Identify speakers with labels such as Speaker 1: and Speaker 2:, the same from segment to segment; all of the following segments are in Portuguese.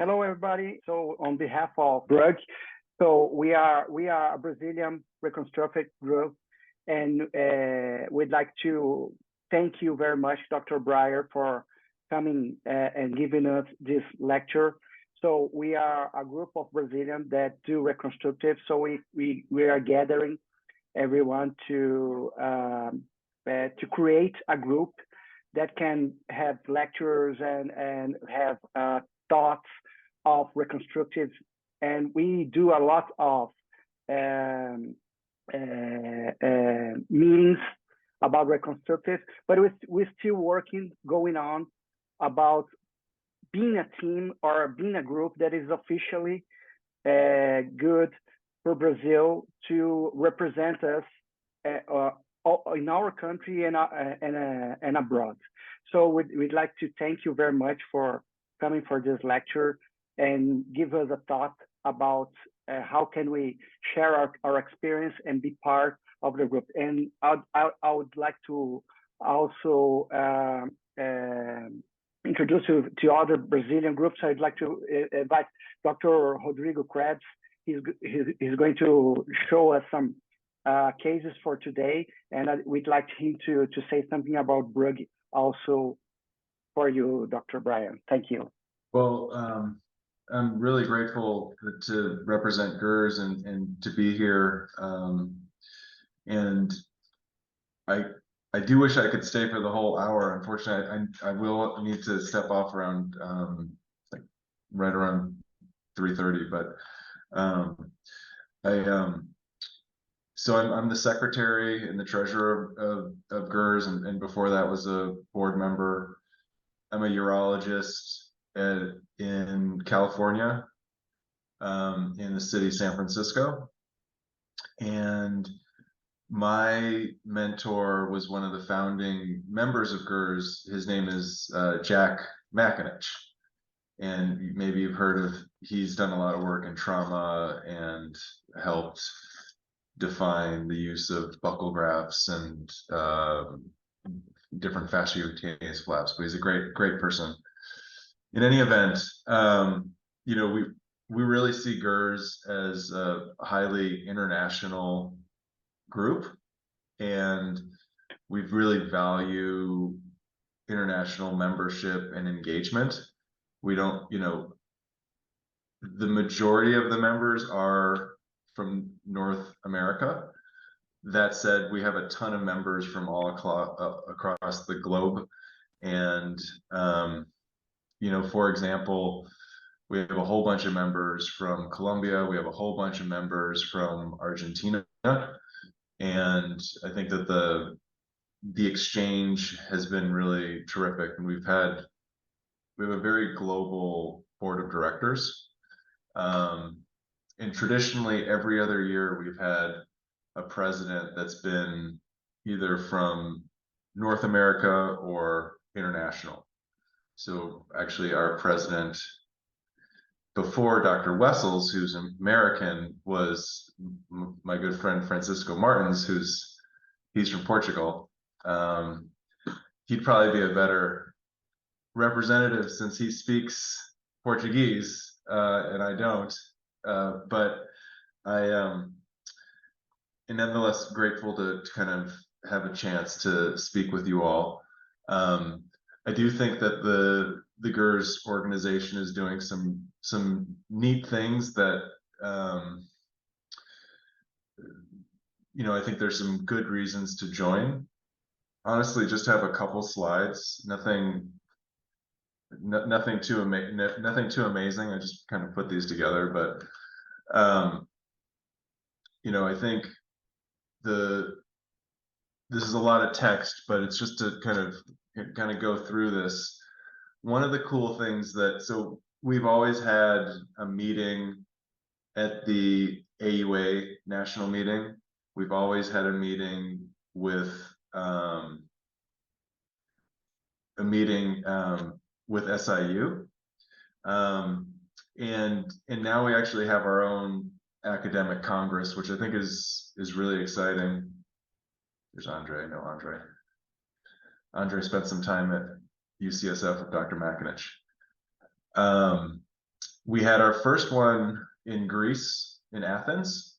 Speaker 1: Hello, everybody. So, on behalf of Brugge, so we are a Brazilian reconstructive group, and we'd like to thank you very much, Dr. Breyer, for coming and giving us this lecture. So we are a group of Brazilians that do reconstructive. So we are gathering everyone to create a group that can have lectures and have thoughts of reconstructive. And we do a lot of um, meetings about reconstructive, but we're still working, going on about being a team or being a group that is officially good for Brazil to represent us uh, in our country and abroad. So we'd like to thank you very much for coming for this lecture and give us a thought about how can we share our experience and be part of the group. And I would like to also introduce you to other Brazilian groups. I'd like to invite Dr. Rodrigo Krebs. He's going to show us some cases for today, and we'd like him to say something about Brugge also for you, Dr. Brian. Thank you.
Speaker 2: Well, I'm really grateful to represent GERS and to be here. And I do wish I could stay for the whole hour. Unfortunately, I will need to step off around like right around 3:30. But so I'm the secretary and the treasurer of GERS, and before that was a board member. I'm a urologist in California, in the city of San Francisco. And my mentor was one of the founding members of GERS. His name is Jack Makinich. And maybe you've heard of, he's done a lot of work in trauma and helped define the use of buccal grafts and different fasciocutaneous flaps, but he's a great person. In any event, you know, we really see GERS as a highly international group, and we really value international membership and engagement. We don't, you know, the majority of the members are from North America. That said, we have a ton of members from all across the globe. And, you know, for example, we have a whole bunch of members from Colombia. We have a whole bunch of members from Argentina. And I think that the exchange has been really terrific. And we have a very global board of directors. And traditionally, every other year, we've had a president that's been either from North America or international. So actually, our president before Dr. Wessels, who's American, was my good friend Francisco Martins, he's from Portugal. He'd probably be a better representative since he speaks Portuguese and I don't. But I am nonetheless grateful to kind of have a chance to speak with you all. I do think that the GERS organization is doing some neat things that you know, I think there's some good reasons to join. Honestly, just have a couple slides, nothing too amazing. I just kind of put these together, but you know, I think this is a lot of text, but it's just to kind of go through this. One of the cool things so we've always had a meeting at the AUA national meeting. We've always had a meeting with SIU, and now we actually have our own academic congress, which I think is really exciting. There's Andre. No, Andre spent some time at UCSF with Dr. Makinich. We had our first one in Greece, in Athens.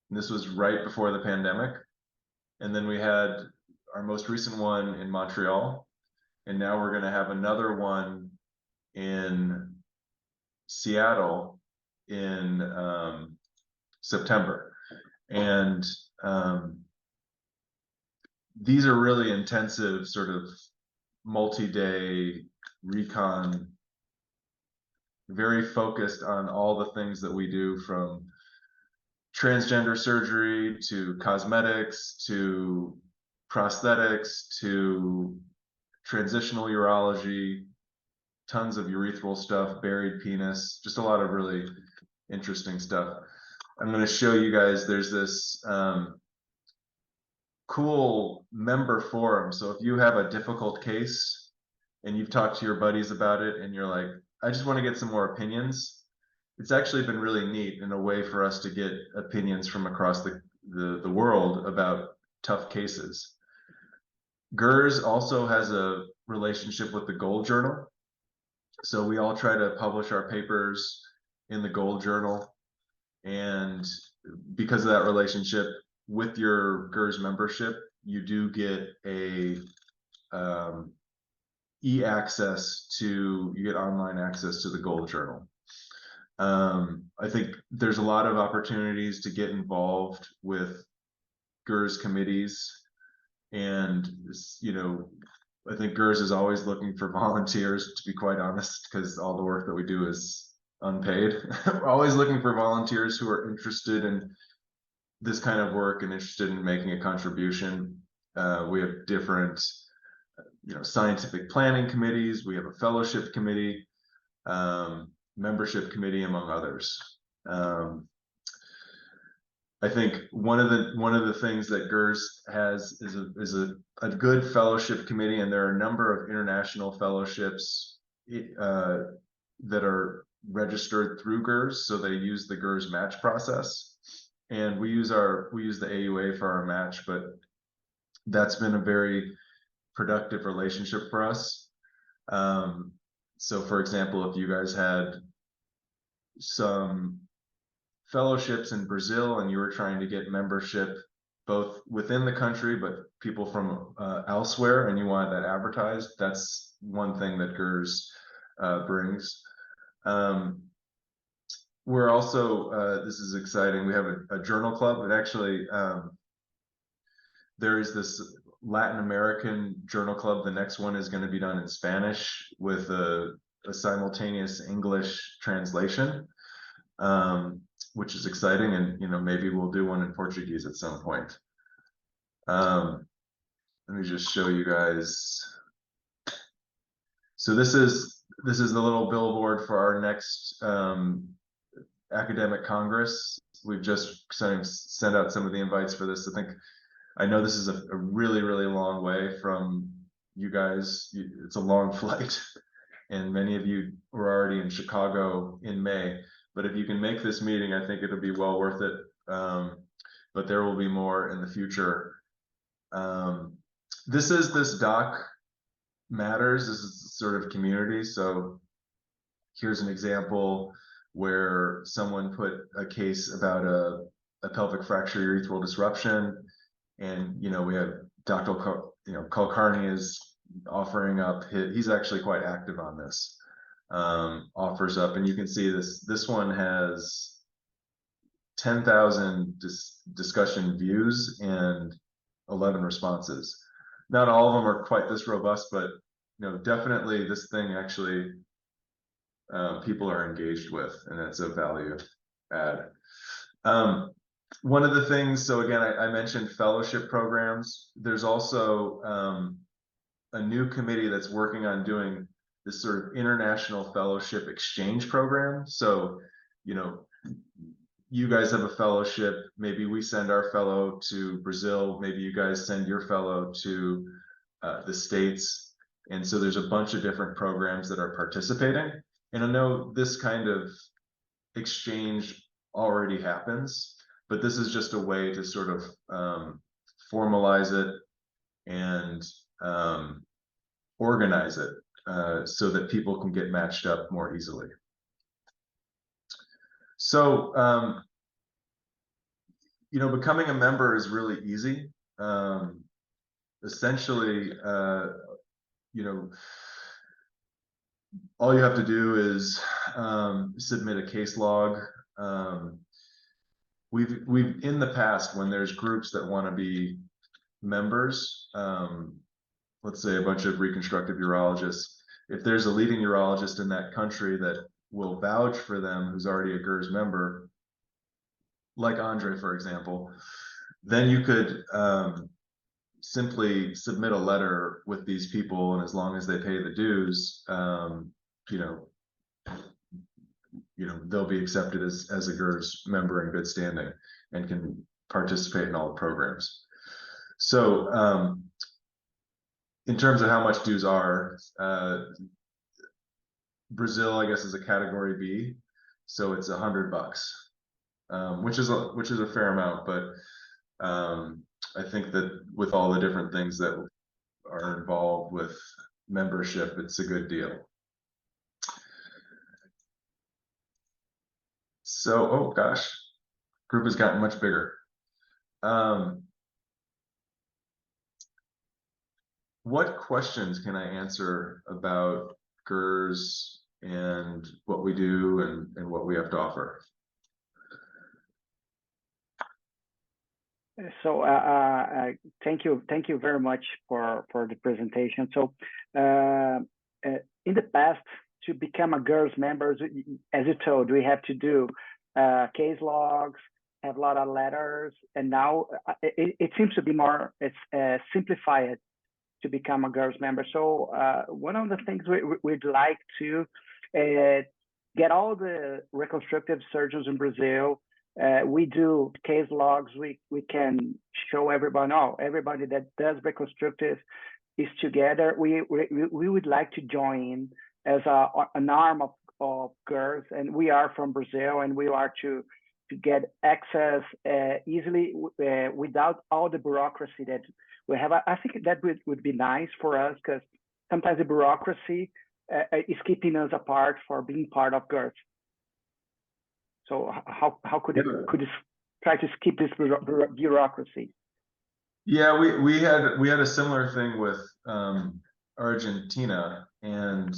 Speaker 2: And this was right before the pandemic. And then we had our most recent one in Montreal. And now we're going to have another one in Seattle in September. And these are really intensive, sort of multi-day recon, very focused on all the things that we do, from transgender surgery to cosmetics to prosthetics to transitional urology, tons of urethral stuff, buried penis, just a lot of really interesting stuff. I'm going to show you guys, there's this cool member forum. So if you have a difficult case and you've talked to your buddies about it and you're like, I just want to get some more opinions, it's actually been really neat in a way for us to get opinions from across the world about tough cases. GERS also has a relationship with the Gold Journal. So we all try to publish our papers in the Gold Journal. And because of that relationship, with your GERS membership, you do get a you get online access to the Gold Journal. I think there's a lot of opportunities to get involved with GERS committees, and I think GERS is always looking for volunteers, to be quite honest, because all the work that we do is unpaid. We're always looking for volunteers who are interested in this kind of work and interested in making a contribution. We have different scientific planning committees. We have a fellowship committee, membership committee, among others. I think one of the things that GERS has is a good fellowship committee, and there are a number of international fellowships that are registered through GERS, so they use the GERS match process, and we use the AUA for our match, but that's been a very productive relationship for us. So for example, if you guys had some fellowships in Brazil and you were trying to get membership both within the country but people from elsewhere, and you wanted that advertised, that's one thing that GERS brings. We're also, this is exciting, we have a journal club. It actually, there is this Latin American journal club. The next one is going to be done in Spanish with a simultaneous English translation, which is exciting, and maybe we'll do one in Portuguese at some point. Let me just show you guys. So this is the little billboard for our next academic congress. We've just sent out some of the invites for this. I know this is a really, really long way from you guys. It's a long flight, and many of you were already in Chicago in May. But if you can make this meeting, I think it'll be well worth it. But there will be more in the future. This doc matters. This is sort of community. So here's an example where someone put a case about a pelvic fracture urethral disruption, and we have Dr. Kulkarni is offering up he's actually quite active on this. Offers up, and you can see this one has 10,000 discussion views and 11 responses. Not all of them are quite this robust, but definitely this thing actually people are engaged with, and it's a value add. One of the things, so again, I mentioned fellowship programs. There's also a new committee that's working on doing this sort of international fellowship exchange program. So, you guys have a fellowship, maybe we send our fellow to Brazil, maybe you guys send your fellow to the States. And so there's a bunch of different programs that are participating. And I know this kind of exchange already happens, but this is just a way to sort of formalize it and organize it so that people can get matched up more easily. So, becoming a member is really easy. Essentially, all you have to do is submit a case log. We've in the past, when there's groups that want to be members, let's say a bunch of reconstructive urologists, if there's a leading urologist in that country that will vouch for them, who's already a GERS member, like Andre, for example, then you could simply submit a letter with these people, and as long as they pay the dues, they'll be accepted as a GERS member in good standing and can participate in all the programs. So in terms of how much dues are, Brazil, I guess, is a category B, so it's $100, which is a fair amount, but I think that with all the different things that are involved with membership, it's a good deal. So, oh gosh, group has gotten much bigger. What questions can I answer about GERS and what we do and what we have to offer?
Speaker 1: So thank you very much for the presentation. So in the past, to become a GERS member, as you told, we have to do case logs, have a lot of letters, and now it seems to be more simplified to become a GERS member. So one of the things we'd like to get all the reconstructive surgeons in Brazil. We do case logs. We can show everybody. No, everybody that does reconstructive is together. We would like to join as an arm of GERS, and we are from Brazil, and we are to get access easily without all the bureaucracy that we have. I think that would be nice for us, because sometimes the bureaucracy is keeping us apart for being part of GERS. So how could it try to skip this bureaucracy?
Speaker 2: Yeah, we had a similar thing with Argentina, and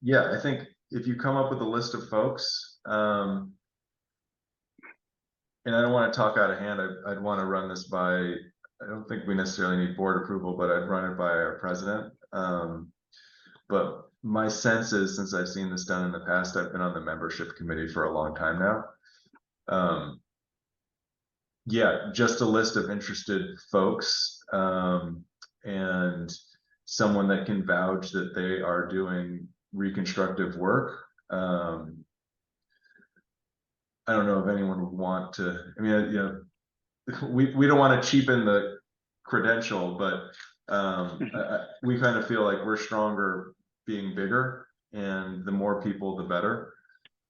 Speaker 2: yeah, I think if you come up with a list of folks, and I don't want to talk out of hand, I'd want to run this by, I don't think we necessarily need board approval, but I'd run it by our president. But my sense is, since I've seen this done in the past, I've been on the membership committee for a long time now. Yeah, just a list of interested folks, and someone that can vouch that they are doing reconstructive work. I don't know if anyone would want to, I mean, we don't want to cheapen the credential, but we kind of feel like we're stronger being bigger, and the more people, the better.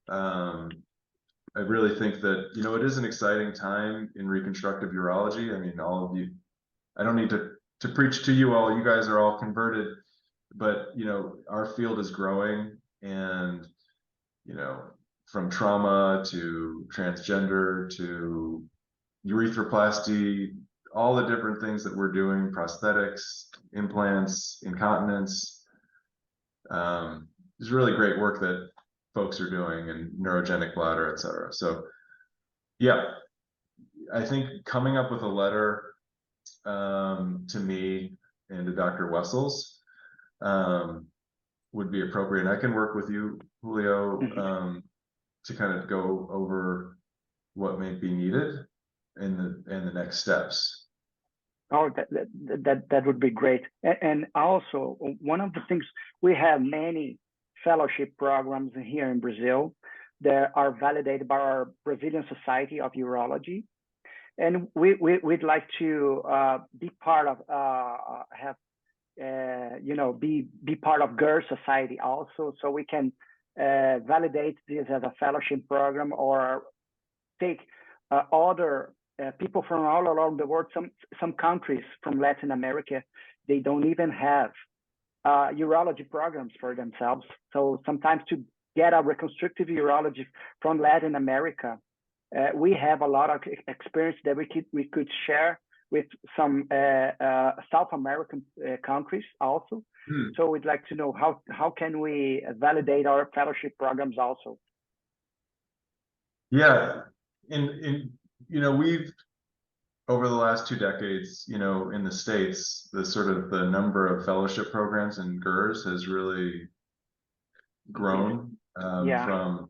Speaker 2: I really think that, it is an exciting time in reconstructive urology. I mean, all of you, I don't need to preach to you all, you guys are all converted, but, our field is growing, and, from trauma to transgender to urethroplasty, all the different things that we're doing, prosthetics, implants, incontinence. There's really great work that folks are doing, and neurogenic bladder, et cetera. So yeah, I think coming up with a letter to me and to Dr. Wessels would be appropriate. And I can work with you, Julio, to kind of go over what may be needed and the next steps.
Speaker 1: Oh, that would be great. And also, one of the things, we have many fellowship programs here in Brazil that are validated by our Brazilian Society of Urology, and we'd like to be part of be part of GERS Society also, so we can validate this as a fellowship program, or take other people from all around the world. Some countries from Latin America, they don't even have urology programs for themselves. So sometimes to get a reconstructive urologist from Latin America, we have a lot of experience that we could share with some South American countries also. So we'd like to know how can we validate our fellowship programs also.
Speaker 2: Yeah, in you know, we've over the last 2 decades, you know, in the States, the number of fellowship programs in GERS has really grown from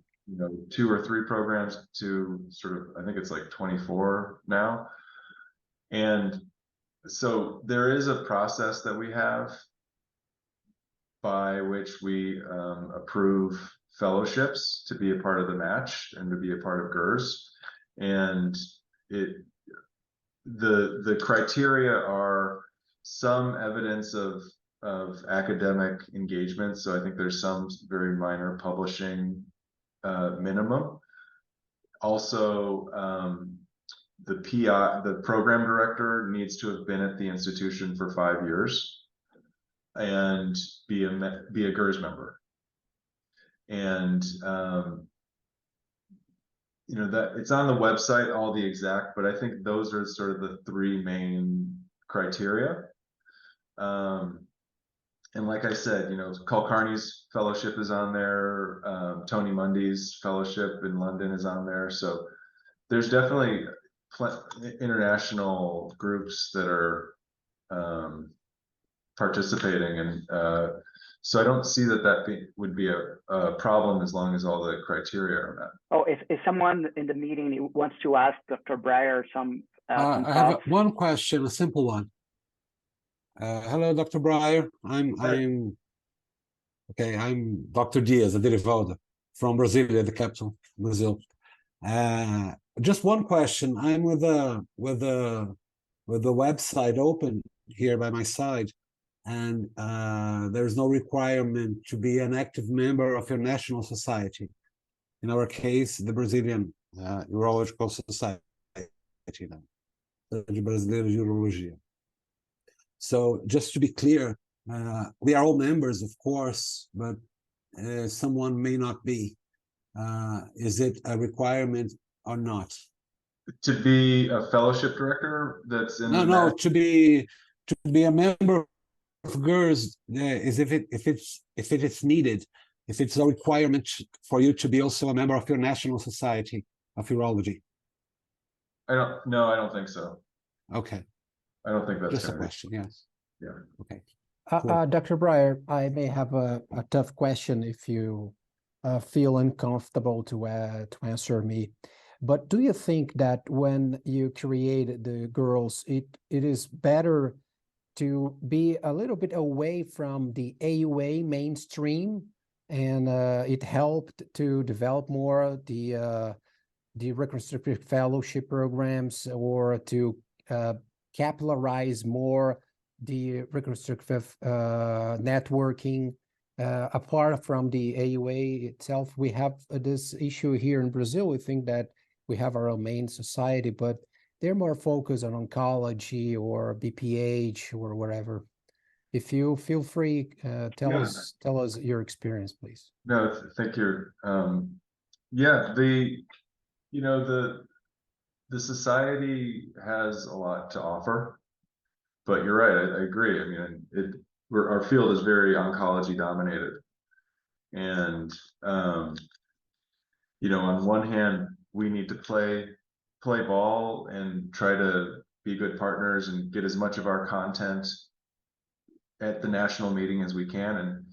Speaker 2: 2 or 3 programs to I think it's like 24 now. And so there is a process that we have by which we approve fellowships to be a part of the match and to be a part of GERS. And the criteria are some evidence of academic engagement. So I think there's some very minor publishing minimum. Also, the PI, the program director, needs to have been at the institution for 5 years and be a GERS member. And you know, that it's on the website, all the exact, but I think those are sort of the 3 main criteria. And like I said, you know, Kulkarni's fellowship is on there. Tony Mundy's fellowship in London is on there. So there's definitely international groups that are participating, and so I don't see that would be a problem as long as all the criteria are met.
Speaker 1: Oh, if someone in the meeting wants to ask Dr. Breyer some
Speaker 3: I have one question, a simple one. Hello, Dr. Breyer. I'm Dr. Diaz Aderivaldo from Brasilia, the capital, Brazil. Just one question. I'm with the website open here by my side, and there's no requirement to be an active member of your national society. In our case, the Brazilian Urological Society, the Brasileira de Urologia. So just to be clear, we are all members, of course, but someone may not be. Is it a requirement or not?
Speaker 2: To be a fellowship director that's in
Speaker 3: no, to be a member of GERS is if it is needed, if it's a requirement for you to be also a member of your national society of urology.
Speaker 2: I don't think so.
Speaker 3: Okay.
Speaker 2: I don't think that's
Speaker 3: just a question. Yes.
Speaker 2: Yeah.
Speaker 3: Okay.
Speaker 4: Dr. Breyer, I may have a tough question if you feel uncomfortable to answer me. But do you think that when you create the girls, it is better to be a little bit away from the AUA mainstream, and it helped to develop more the reconstructive fellowship programs, or to capitalize more the reconstructive networking apart from the AUA itself? We have this issue here in Brazil. We think that we have our own main society, but they're more focused on oncology or BPH or whatever. If you feel free, tell us your experience, please.
Speaker 2: No, thank you. Yeah, the society has a lot to offer, but you're right. I agree. I mean, our field is very oncology dominated, and you know, on one hand, we need to play ball and try to be good partners and get as much of our content at the national meeting as we can,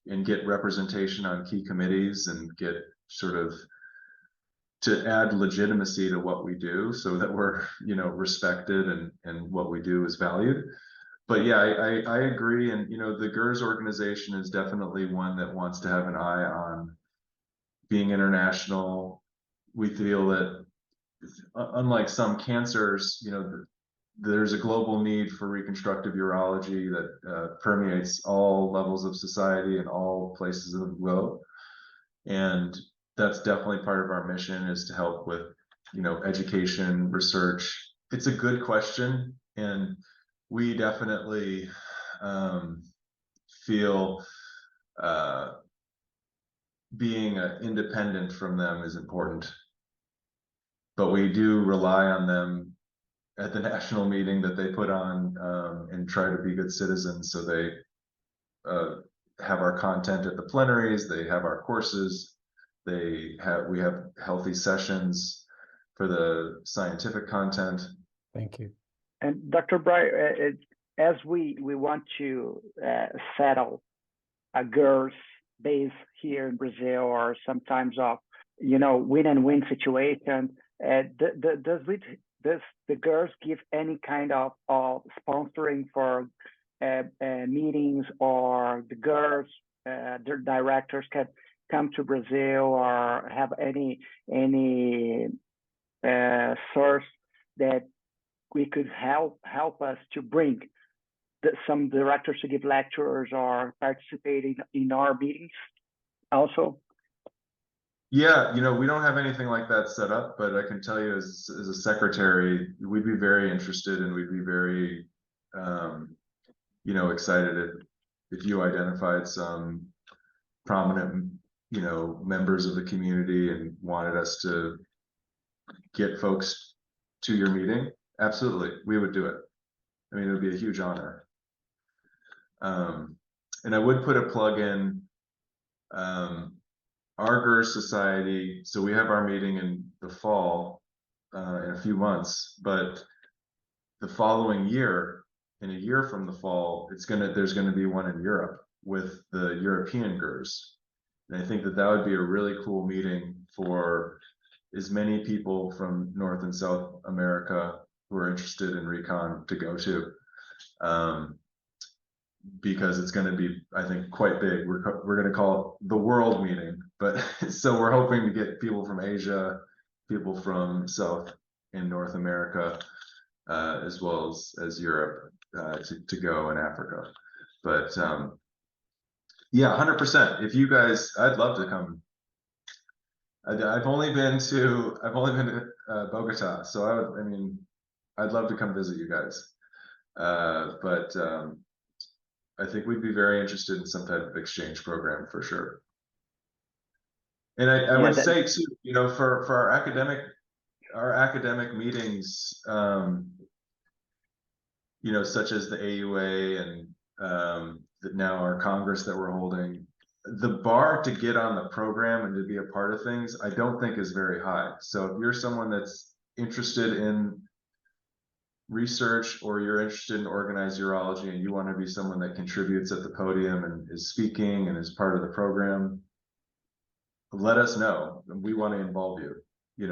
Speaker 2: and get representation on key committees, and get sort of to add legitimacy to what we do, so that we're, you know, respected and what we do is valued. But yeah, I agree. And, you know, the GERS organization is definitely one that wants to have an eye on being international. We feel that unlike some cancers, you know, there's a global need for reconstructive urology that permeates all levels of society and all places of the globe. And that's definitely part of our mission, is to help with, you know, education, research. It's a good question, and we definitely feel being independent from them is important. But we do rely on them at the national meeting that they put on, and try to be good citizens. So they have our content at the plenaries, they have our courses, we have healthy sessions for the scientific content.
Speaker 4: Thank you.
Speaker 1: And Dr. Breyer, as we want to settle a girls' base here in Brazil, or sometimes of win and win situation, does the girls give any kind of sponsoring for meetings, or the girls, their directors can come to Brazil, or have any source that we could help us to bring some directors to give lectures or participate in our meetings also?
Speaker 2: Yeah, we don't have anything like that set up, but I can tell you as a secretary, we'd be very interested, and we'd be very, excited if you identified some prominent, members of the community and wanted us to get folks to your meeting. Absolutely, we would do it. I mean, it would be a huge honor. And I would put a plug in, our GERS Society. So we have our meeting in the fall, in a few months, but the following year, in a year from the fall, there's gonna be one in Europe with the European GERS. And I think that would be a really cool meeting for as many people from North and South America who are interested in recon to go to, because it's going to be, I think, quite big. We're going to call it the world meeting, but so we're hoping to get people from Asia, people from South and North America, as well as Europe, to go, in Africa. But yeah, 100%. If you guys, I'd love to come. I've only been to Bogota, so I'd love to come visit you guys. But I think we'd be very interested in some type of exchange program for sure. And I would say too, for our academic meetings, such as the AUA and now our Congress that we're holding, the bar to get on the program and to be a part of things, I don't think is very high. So if you're someone that's interested in research, or you're interested in organized urology, and you want to be someone that contributes at the podium and is speaking and is part of the program, let us know. We want to involve you.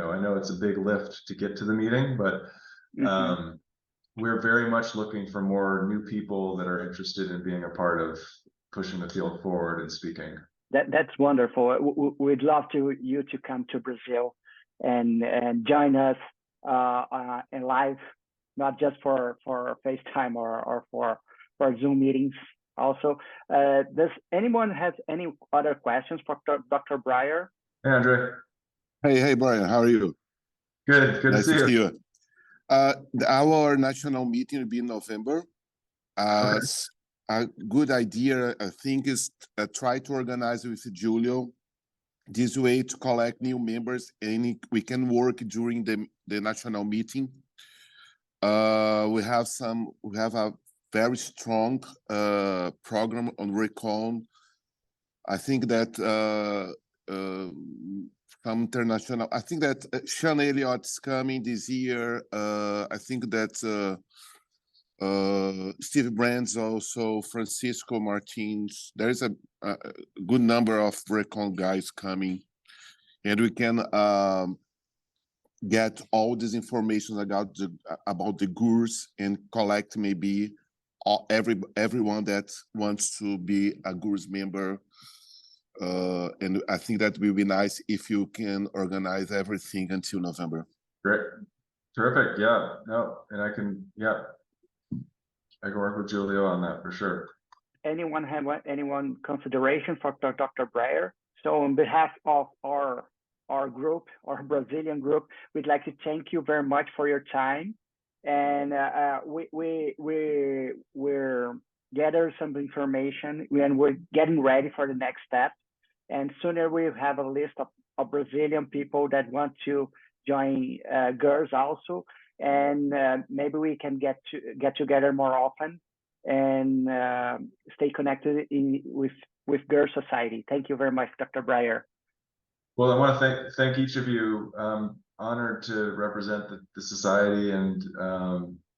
Speaker 2: I know it's a big lift to get to the meeting, but we're very much looking for more new people that are interested in being a part of pushing the field forward and speaking.
Speaker 1: That's wonderful. We'd love you to come to Brazil and join us in live, not just for FaceTime or for Zoom meetings also. Does anyone have any other questions for Dr. Breyer?
Speaker 2: Hey, Andre.
Speaker 5: Hey, Brian, how are you?
Speaker 2: Good
Speaker 5: nice
Speaker 2: to see you.
Speaker 5: Our national meeting will be in November.
Speaker 2: Okay.
Speaker 5: A good idea, I think, is try to organize with Julio this way to collect new members, and we can work during the national meeting. We have a very strong program on recon. I think that from international, I think that Sean Elliott's coming this year. I think that Steve Brands also, Francisco Martins. There is a good number of recon guys coming, and we can get all this information about the GURS and collect maybe everyone that wants to be a GURS member. And I think that will be nice if you can organize everything until November.
Speaker 2: Great, terrific. Yeah, no, and I can work with Julio on that for sure.
Speaker 1: Anyone have consideration for Dr. Breyer? So on behalf of our group, our Brazilian group, we'd like to thank you very much for your time. And we're gathering some information, and we're getting ready for the next step. And sooner we'll have a list of Brazilian people that want to join GERS also. And maybe we can get together more often and stay connected with GERS Society. Thank you very much, Dr. Breyer.
Speaker 2: Well, I want to thank each of you. Honored to represent the society, and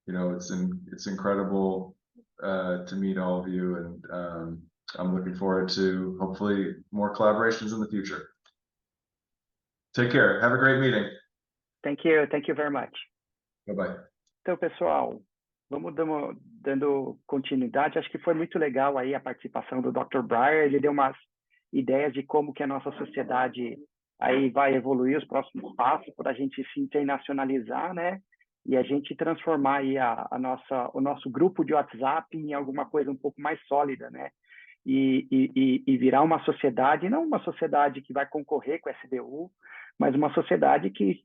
Speaker 2: you know, it's incredible to meet all of you, and I'm looking forward to hopefully more collaborations in the future. Take care. Have a great meeting.
Speaker 1: Thank you very much.
Speaker 2: Bye-bye.
Speaker 1: Então, pessoal, vamos dando continuidade. Acho que foi muito legal aí a participação do Dr. Breyer. Ele deu umas ideias de como que a nossa sociedade aí vai evoluir, os próximos passos para a gente se internacionalizar, né? E a gente transformar aí o nosso grupo de WhatsApp em alguma coisa um pouco mais sólida, né? E virar uma sociedade, não uma sociedade que vai concorrer com a SBU, mas uma sociedade que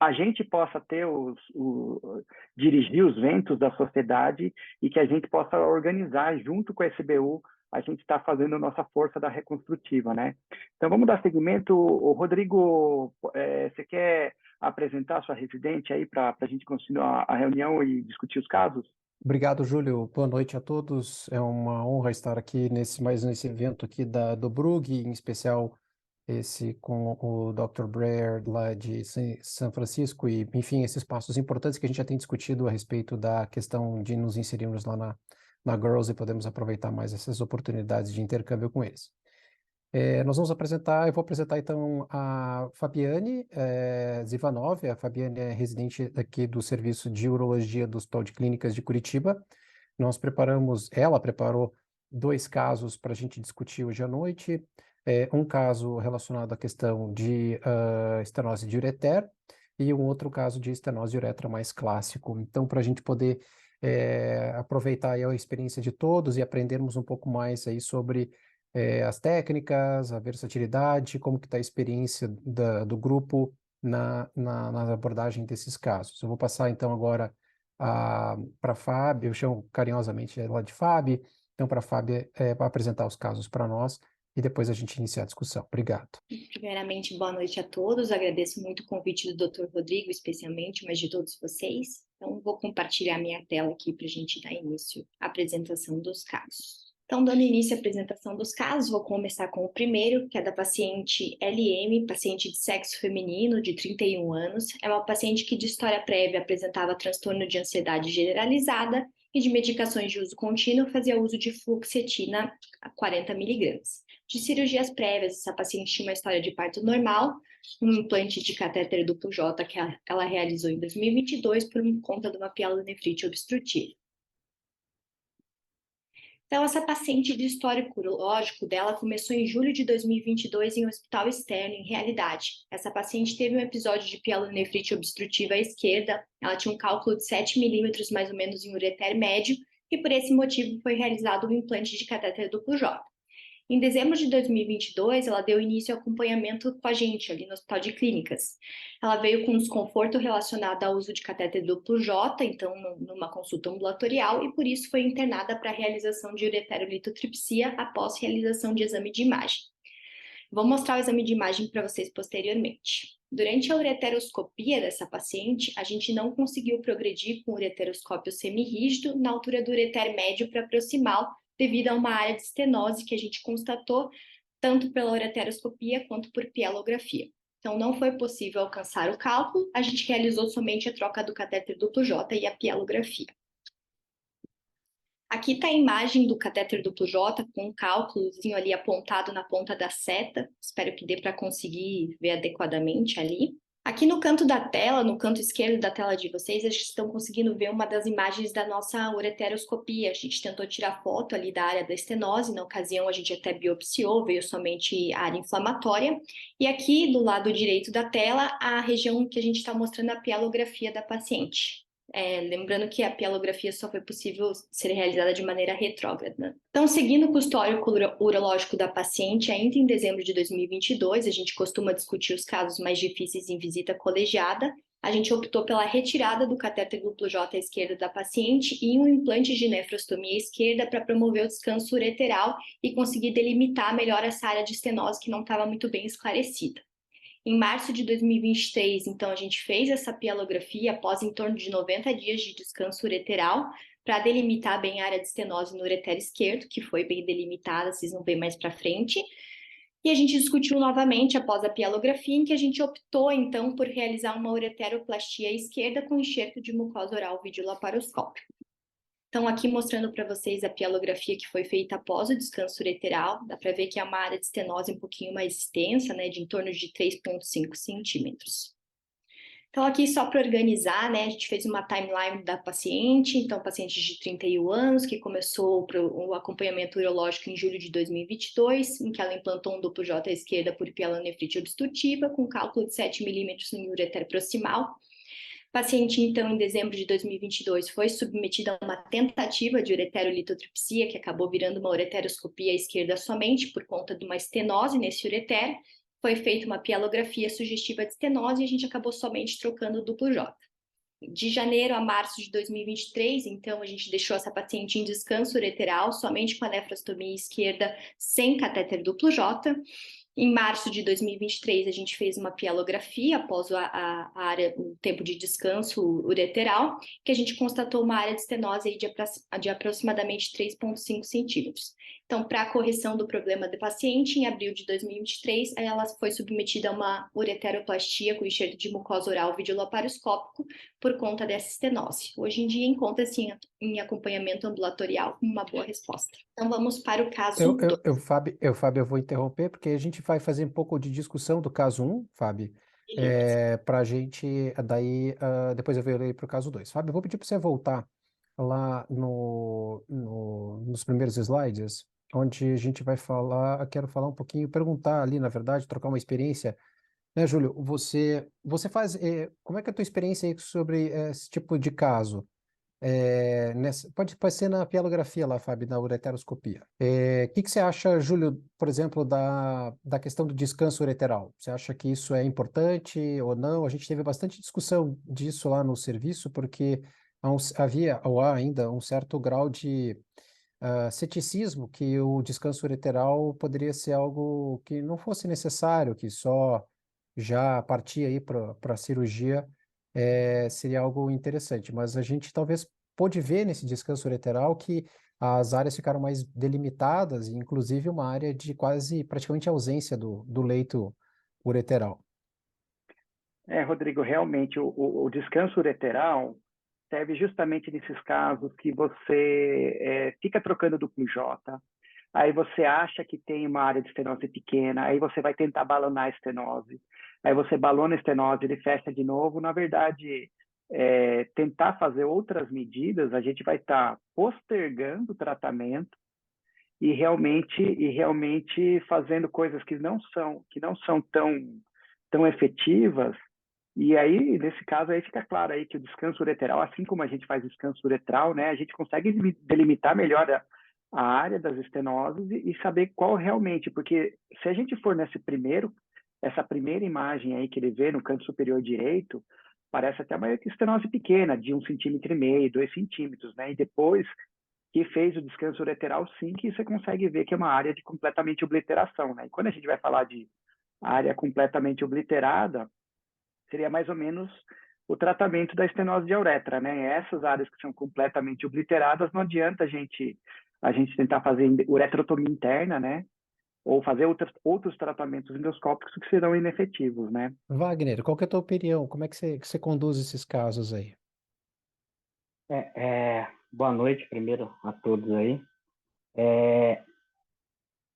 Speaker 1: a gente possa ter dirigir os ventos da sociedade e que a gente possa organizar junto com a SBU. A gente está fazendo a nossa força da reconstrutiva, né? Então, vamos dar seguimento. O Rodrigo, você quer apresentar a sua residente aí para a gente continuar a reunião e discutir os casos?
Speaker 4: Obrigado, Júlio. Boa noite a todos. É uma honra estar aqui mais nesse evento aqui do BRUG, em especial esse com o Dr. Breyer lá de São Francisco e, enfim, esses passos importantes que a gente já tem discutido a respeito da questão de nos inserirmos lá na GERS e podemos aproveitar mais essas oportunidades de intercâmbio com eles. Eu vou apresentar então a Fabiane Zivanov. A Fabiane é residente aqui do Serviço de Urologia do Hospital de Clínicas de Curitiba. Ela preparou 2 casos para a gente discutir hoje à noite. Um caso relacionado à questão de estenose de ureter e um outro caso de estenose de uretra mais clássico. Então, para a gente poder aproveitar aí a experiência de todos e aprendermos um pouco mais aí sobre as técnicas, a versatilidade, como que está a experiência do grupo na abordagem desses casos. Eu vou passar então agora para a Fábio, eu chamo carinhosamente ela de Fábio, então para a Fábio para apresentar os casos para nós e depois a gente iniciar a discussão. Obrigado.
Speaker 6: Primeiramente, boa noite a todos. Agradeço muito o convite do Dr. Rodrigo, especialmente, mas de todos vocês. Então, vou compartilhar minha tela aqui para a gente dar início à apresentação dos casos. Então, dando início à apresentação dos casos, vou começar com o primeiro, que é da paciente LM, paciente de sexo feminino, de 31 anos. É uma paciente que, de história prévia, apresentava transtorno de ansiedade generalizada e de medicações de uso contínuo, fazia uso de fluoxetina a 40 mg. De cirurgias prévias, essa paciente tinha uma história de parto normal, um implante de catéter duplo J que ela realizou em 2022 por conta de uma pielonefrite obstrutiva. Então, essa paciente de histórico urológico dela começou em julho de 2022 em um hospital externo, em realidade. Essa paciente teve um episódio de pielonefrite obstrutiva à esquerda, ela tinha um cálculo de 7 milímetros mais ou menos em ureter médio, e por esse motivo foi realizado um implante de catéter duplo J. Em dezembro de 2022, ela deu início ao acompanhamento com a gente ali no Hospital de Clínicas. Ela veio com desconforto relacionado ao uso de catéter duplo J, então numa consulta ambulatorial, e por isso foi internada para a realização de ureterolitotripsia após realização de exame de imagem. Vou mostrar o exame de imagem para vocês posteriormente. Durante a ureteroscopia dessa paciente, a gente não conseguiu progredir com o ureteroscópio semirrígido na altura do ureter médio para proximal, devido a uma área de estenose que a gente constatou tanto pela ureteroscopia quanto por pielografia. Então, não foi possível alcançar o cálculo, a gente realizou somente a troca do catéter duplo J e a pielografia. Aqui está a imagem do catéter duplo J com um cálculozinho ali apontado na ponta da seta, espero que dê para conseguir ver adequadamente ali. Aqui no canto da tela, no canto esquerdo da tela de vocês, vocês estão conseguindo ver uma das imagens da nossa ureteroscopia. A gente tentou tirar foto ali da área da estenose, na ocasião a gente até biopsiou, veio somente a área inflamatória. E aqui do lado direito da tela, a região que a gente está mostrando a pielografia da paciente. Lembrando que a pielografia só foi possível ser realizada de maneira retrógrada. Então, seguindo com o histórico urológico da paciente, ainda em dezembro de 2022, a gente costuma discutir os casos mais difíceis em visita colegiada, a gente optou pela retirada do catéter duplo J à esquerda da paciente e um implante de nefrostomia esquerda para promover o descanso ureteral e conseguir delimitar melhor essa área de estenose que não estava muito bem esclarecida. Em março de 2023, então, a gente fez essa pielografia após em torno de 90 dias de descanso ureteral para delimitar bem a área de estenose no ureter esquerdo, que foi bem delimitada, vocês vão ver mais para frente. E a gente discutiu novamente após a pielografia, em que a gente optou, então, por realizar uma ureteroplastia esquerda com enxerto de mucosa oral videolaparoscópio. Então, aqui mostrando para vocês a pielografia que foi feita após o descanso ureteral, dá para ver que é uma área de estenose um pouquinho mais extensa, né, de em torno de 3,5 centímetros. Então, aqui só para organizar, né, a gente fez uma timeline da paciente, então, paciente de 31 anos, que começou o acompanhamento urológico em julho de 2022, em que ela implantou um duplo J à esquerda por pielonefrite obstrutiva, com cálculo de 7 milímetros no ureter proximal. Paciente, então, em dezembro de 2022, foi submetida a uma tentativa de ureterolitotripsia, que acabou virando uma ureteroscopia à esquerda somente por conta de uma estenose nesse ureter. Foi feita uma pielografia sugestiva de estenose e a gente acabou somente trocando o duplo J. De janeiro a março de 2023, então, a gente deixou essa paciente em descanso ureteral, somente com a nefrostomia esquerda, sem catéter duplo J. Em março de 2023, a gente fez uma pielografia após o tempo de descanso ureteral, que a gente constatou uma área de estenose aí de aproximadamente 3,5 centímetros. Então, para a correção do problema do paciente, em abril de 2023, ela foi submetida a uma ureteroplastia com enxerto de mucosa oral videolaparoscópico por conta dessa estenose. Hoje em dia, encontra-se em acompanhamento ambulatorial com uma boa resposta. Então, vamos para o caso 2.
Speaker 4: Fábio, eu vou interromper, porque a gente vai fazer um pouco de discussão do caso 1, Fábio, para a gente, daí, depois eu venho para o caso 2. Fábio, eu vou pedir para você voltar lá nos primeiros slides, onde a gente vai falar, quero falar um pouquinho, perguntar ali, na verdade, trocar uma experiência, né, Júlio? Você faz, como é que é a tua experiência aí sobre esse tipo de caso? Pode ser na pielografia lá, Fábio, na ureteroscopia. O que você acha, Júlio, por exemplo, da questão do descanso ureteral? Você acha que isso é importante ou não? A gente teve bastante discussão disso lá no serviço, porque havia ou há ainda um certo grau de ceticismo que o descanso ureteral poderia ser algo que não fosse necessário, que só já partir aí para a cirurgia seria algo interessante. Mas a gente talvez pôde ver nesse descanso ureteral que as áreas ficaram mais delimitadas, e inclusive uma área de praticamente ausência do leito ureteral.
Speaker 1: Rodrigo, realmente o descanso ureteral serve justamente nesses casos que você fica trocando duplo J, aí você acha que tem uma área de estenose pequena, aí você vai tentar balonar a estenose, aí você balona a estenose, ele fecha de novo. Na verdade, tentar fazer outras medidas, a gente vai estar postergando o tratamento e realmente fazendo coisas que não são tão efetivas. E aí, nesse caso, aí fica claro aí que o descanso ureteral, assim como a gente faz descanso uretral, né, a gente consegue delimitar melhor a área das estenoses e saber qual realmente, porque se a gente for essa primeira imagem aí que ele vê no canto superior direito, parece até uma estenose pequena, de 1,5 centímetro, 2 centímetros, né, e depois que fez o descanso ureteral, sim, que você consegue ver que é uma área de completamente obliteração, né, e quando a gente vai falar de área completamente obliterada, seria mais ou menos o tratamento da estenose de uretra, né? Essas áreas que são completamente obliteradas, não adianta a gente tentar fazer uretrotomia interna, né? Ou fazer outros tratamentos endoscópicos que serão inefetivos, né?
Speaker 4: Wagner, qual que é a tua opinião? Como é que você conduz esses casos aí?
Speaker 7: Boa noite primeiro a todos aí.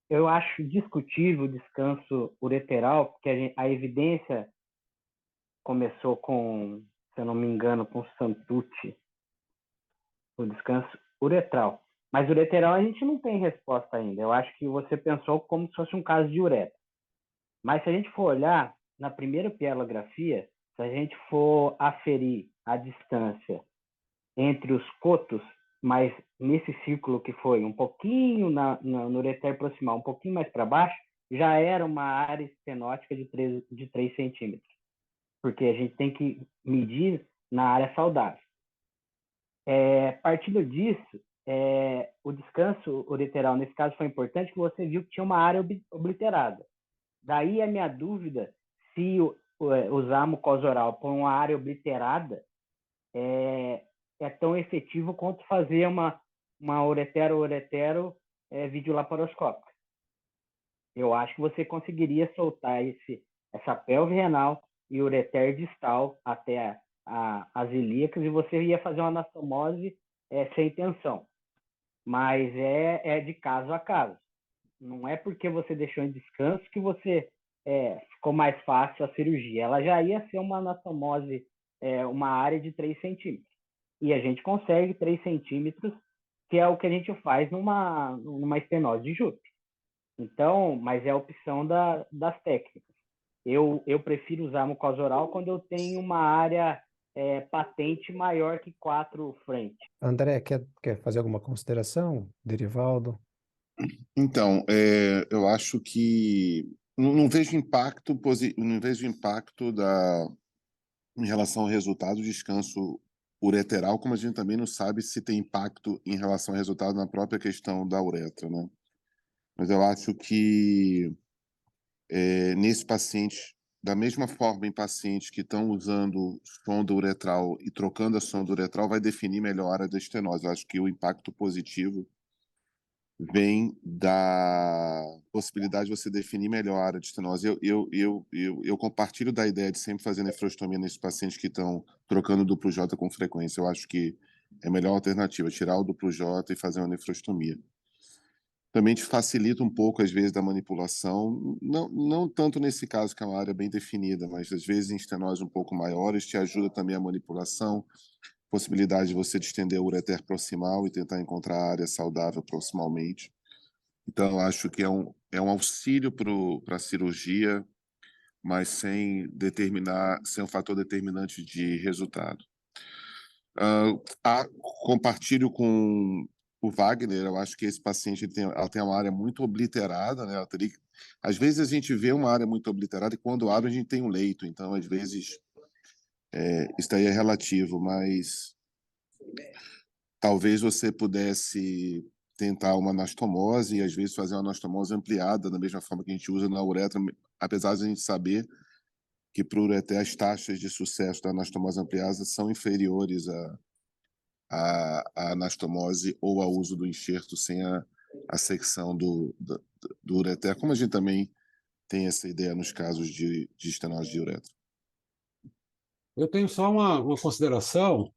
Speaker 7: Eu acho discutível o descanso ureteral, porque a evidência começou com, se eu não me engano, com Santucci, o descanso uretral. Mas ureteral a gente não tem resposta ainda. Eu acho que você pensou como se fosse um caso de uretra. Mas se a gente for olhar na primeira pielografia, se a gente for aferir a distância entre os cotos, mas nesse círculo que foi um pouquinho no ureter proximal, um pouquinho mais para baixo, já era uma área estenótica de 3 centímetros. porque a gente tem que medir na área saudável. Partindo disso, o descanso ureteral, nesse caso, foi importante, que você viu que tinha uma área obliterada. Daí a minha dúvida, se usar a mucosa oral por uma área obliterada é tão efetivo quanto fazer uma uretero videolaparoscópica. Eu acho que você conseguiria soltar essa pelve renal e o ureter distal até as ilíacas, e você ia fazer uma anastomose sem tensão. Mas é de caso a caso. Não é porque você deixou em descanso que você ficou mais fácil a cirurgia. Ela já ia ser uma anastomose, uma área de 3 centímetros. E a gente consegue 3 centímetros, que é o que a gente faz numa estenose de Jupe. Então, mas é a opção das técnicas. Eu prefiro usar mucosa oral quando eu tenho uma área patente maior que 4 frentes.
Speaker 4: André, quer fazer alguma consideração? Derivaldo?
Speaker 5: Então, eu acho que não vejo impacto em relação ao resultado do descanso ureteral, como a gente também não sabe se tem impacto em relação ao resultado na própria questão da uretra, né? Mas eu acho que nesse paciente, da mesma forma em pacientes que estão usando sonda uretral e trocando a sonda uretral, vai definir melhor a área da estenose. Eu acho que o impacto positivo vem da possibilidade de você definir melhor a área de estenose. Eu compartilho da ideia de sempre fazer nefrostomia nesses pacientes que estão trocando duplo J com frequência. Eu acho que é a melhor alternativa, tirar o duplo J e fazer uma nefrostomia. Também te facilita um pouco, às vezes, da manipulação, não tanto nesse caso, que é uma área bem definida, mas às vezes em estenose um pouco maiores, te ajuda também a manipulação, possibilidade de você distender o ureter proximal e tentar encontrar a área saudável proximalmente. Então, eu acho que é um auxílio para a cirurgia, mas sem um fator determinante de resultado. Compartilho com o Wagner, eu acho que esse paciente ela tem uma área muito obliterada, né? Às vezes a gente vê uma área muito obliterada e quando abre a gente tem um leito, então às vezes isso daí é relativo, mas talvez você pudesse tentar uma anastomose e às vezes fazer uma anastomose ampliada, da mesma forma que a gente usa na uretra, apesar de a gente saber que para o ureter as taxas de sucesso da anastomose ampliada são inferiores a anastomose ou ao uso do enxerto sem a secção do ureter, como a gente também tem essa ideia nos casos de estenose de uretra.
Speaker 3: Eu tenho só uma consideração,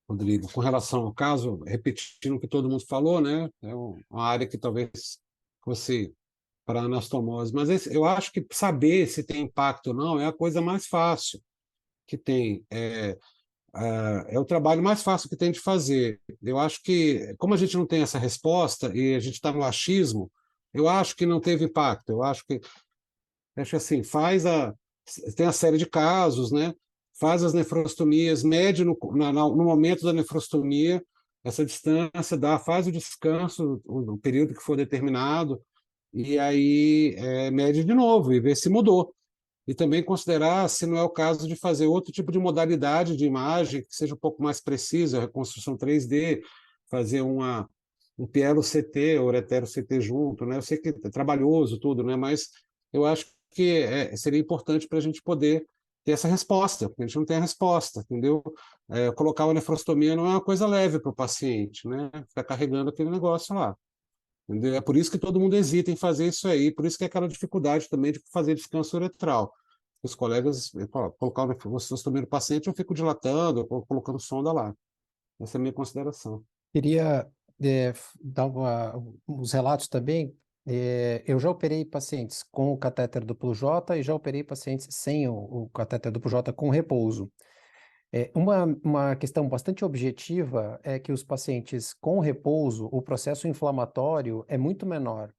Speaker 3: Rodrigo, com relação ao caso, repetindo o que todo mundo falou, né? É uma área que talvez fosse para anastomose, mas eu acho que saber se tem impacto ou não é a coisa mais fácil que tem. É o trabalho mais fácil que tem de fazer. Eu acho que, como a gente não tem essa resposta e a gente está no achismo, eu acho que não teve impacto. Eu acho assim, tem a série de casos, né? Faz as nefrostomias, mede no momento da nefrostomia essa distância, faz o descanso, o período que for determinado, e aí mede de novo e vê se mudou. E também considerar se não é o caso de fazer outro tipo de modalidade de imagem que seja um pouco mais precisa, reconstrução 3D, fazer um PLO-CT, uretero-CT junto, né? Eu sei que é trabalhoso tudo, né? Mas eu acho que seria importante para a gente poder ter essa resposta, porque a gente não tem a resposta, entendeu? Colocar uma nefrostomia não é uma coisa leve para o paciente, né? Ficar carregando aquele negócio lá. Entendeu? É por isso que todo mundo hesita em fazer isso aí, por isso que é aquela dificuldade também de fazer descanso uretral. Os colegas, colocar uma nefrostomia no paciente, eu fico dilatando, ou colocando sonda lá. Essa é a minha consideração.
Speaker 4: Queria dar uns relatos também. Eu já operei pacientes com o catéter duplo J e já operei pacientes sem o catéter duplo J com repouso. Uma questão bastante objetiva é que os pacientes com repouso, o processo inflamatório é muito menor.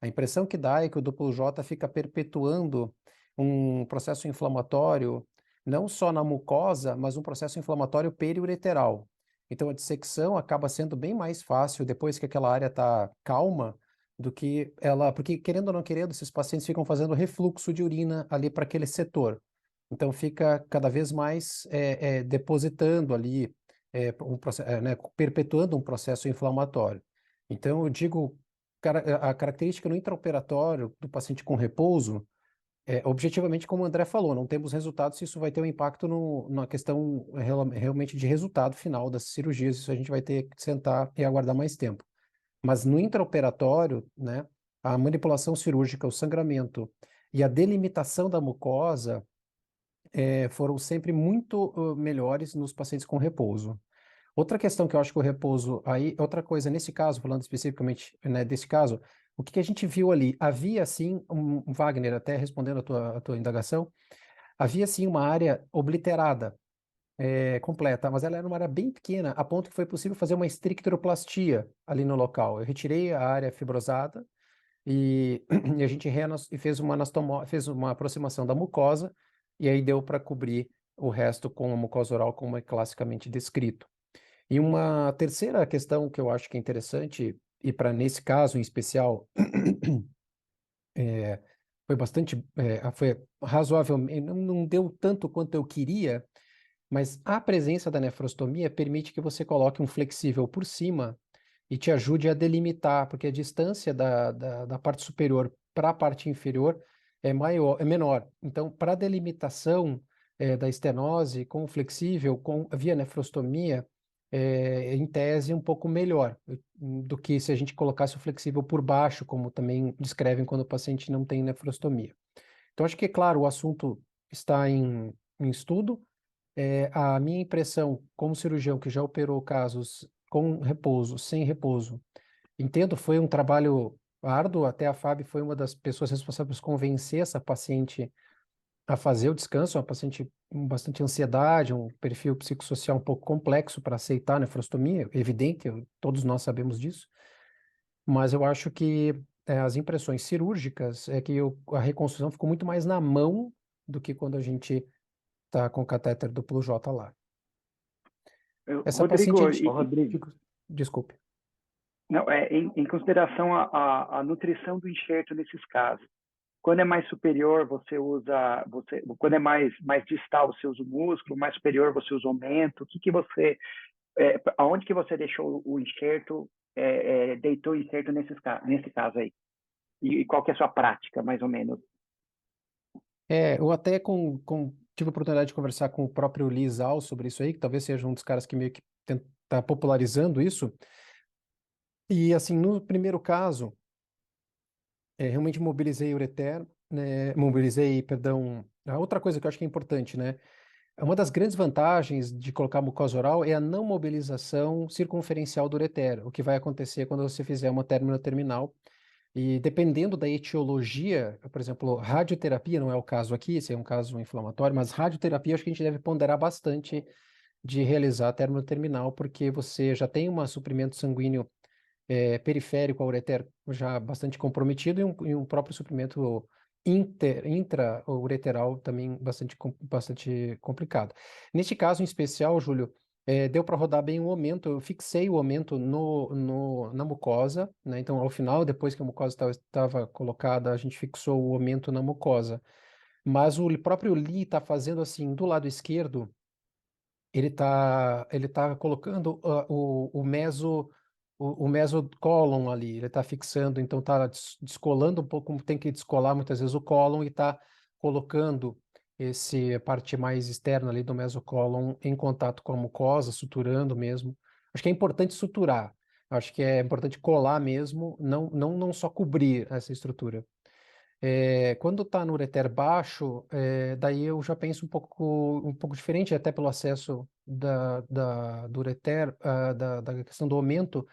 Speaker 4: A impressão que dá é que o duplo J fica perpetuando um processo inflamatório, não só na mucosa, mas um processo inflamatório periureteral. Então, a dissecção acaba sendo bem mais fácil depois que aquela área está calma do que ela... Porque, querendo ou não querendo, esses pacientes ficam fazendo refluxo de urina ali para aquele setor. Então fica cada vez mais depositando ali, perpetuando um processo inflamatório. Então eu digo, a característica no intraoperatório do paciente com repouso, objetivamente, como o André falou, não temos resultados se isso vai ter um impacto na questão realmente de resultado final das cirurgias, isso a gente vai ter que sentar e aguardar mais tempo. Mas no intraoperatório, né, a manipulação cirúrgica, o sangramento e a delimitação da mucosa foram sempre muito melhores nos pacientes com repouso. Outra questão que eu acho que o repouso, aí, outra coisa nesse caso, falando especificamente, né, desse caso, o que a gente viu ali? Havia sim, Wagner, até respondendo a tua indagação, havia sim uma área obliterada, completa, mas ela era uma área bem pequena, a ponto que foi possível fazer uma estricturoplastia ali no local. Eu retirei a área fibrosada e, e a gente fez fez uma aproximação da mucosa, e aí deu para cobrir o resto com a mucosa oral, como é classicamente descrito. E uma terceira questão que eu acho que é interessante, e para nesse caso em especial, foi razoavelmente, não deu tanto quanto eu queria, mas a presença da nefrostomia permite que você coloque um flexível por cima e te ajude a delimitar, porque a distância da parte superior para a parte inferior é menor. Então, para a delimitação da estenose com o flexível, via nefrostomia, em tese, um pouco melhor do que se a gente colocasse o flexível por baixo, como também descrevem quando o paciente não tem nefrostomia. Então, acho que, claro, o assunto está em estudo. A minha impressão, como cirurgião que já operou casos com repouso, sem repouso, entendo, foi um trabalho árduo, até a Fábio foi uma das pessoas responsáveis por convencer essa paciente a fazer o descanso, uma paciente com bastante ansiedade, um perfil psicossocial um pouco complexo para aceitar a nefrostomia, evidente, todos nós sabemos disso, mas eu acho que as impressões cirúrgicas é que a reconstrução ficou muito mais na mão do que quando a gente está com o catéter duplo J lá. Essa
Speaker 1: Rodrigo,
Speaker 4: paciente,
Speaker 7: Ô, Rodrigo,
Speaker 4: desculpe.
Speaker 1: não, em consideração a nutrição do enxerto nesses casos, quando é mais superior, você usa, quando é mais distal, você usa o músculo, mais superior, você usa o aumento, aonde que você deixou o enxerto, deitou o enxerto nesse caso aí? E qual que é a sua prática, mais ou menos?
Speaker 4: Eu até tive a oportunidade de conversar com o próprio Liz Al sobre isso aí, que talvez seja um dos caras que meio que está popularizando isso. E assim, no primeiro caso, realmente mobilizei o ureter, né, perdão, a outra coisa que eu acho que é importante, né? Uma das grandes vantagens de colocar mucosa oral é a não mobilização circunferencial do ureter, o que vai acontecer quando você fizer uma término terminal. E dependendo da etiologia, por exemplo, radioterapia não é o caso aqui, esse é um caso inflamatório, mas radioterapia acho que a gente deve ponderar bastante de realizar a término terminal, porque você já tem um suprimento sanguíneo periférico ao ureter já bastante comprometido e um próprio suprimento intra-ureteral também bastante complicado. Neste caso em especial, Júlio, deu para rodar bem o aumento, eu fixei o aumento na mucosa, né? Então, ao final, depois que a mucosa estava colocada, a gente fixou o aumento na mucosa. Mas o próprio Lee está fazendo assim, do lado esquerdo, ele tá colocando o mesocólon ali, ele está fixando, então está descolando um pouco, tem que descolar muitas vezes o cólon e está colocando a parte mais externa ali do mesocólon em contato com a mucosa, suturando mesmo. Acho que é importante suturar, acho que é importante colar mesmo, não só cobrir essa estrutura. Quando está no ureter baixo, daí eu já penso um pouco diferente, até pelo acesso do ureter, da questão do aumento,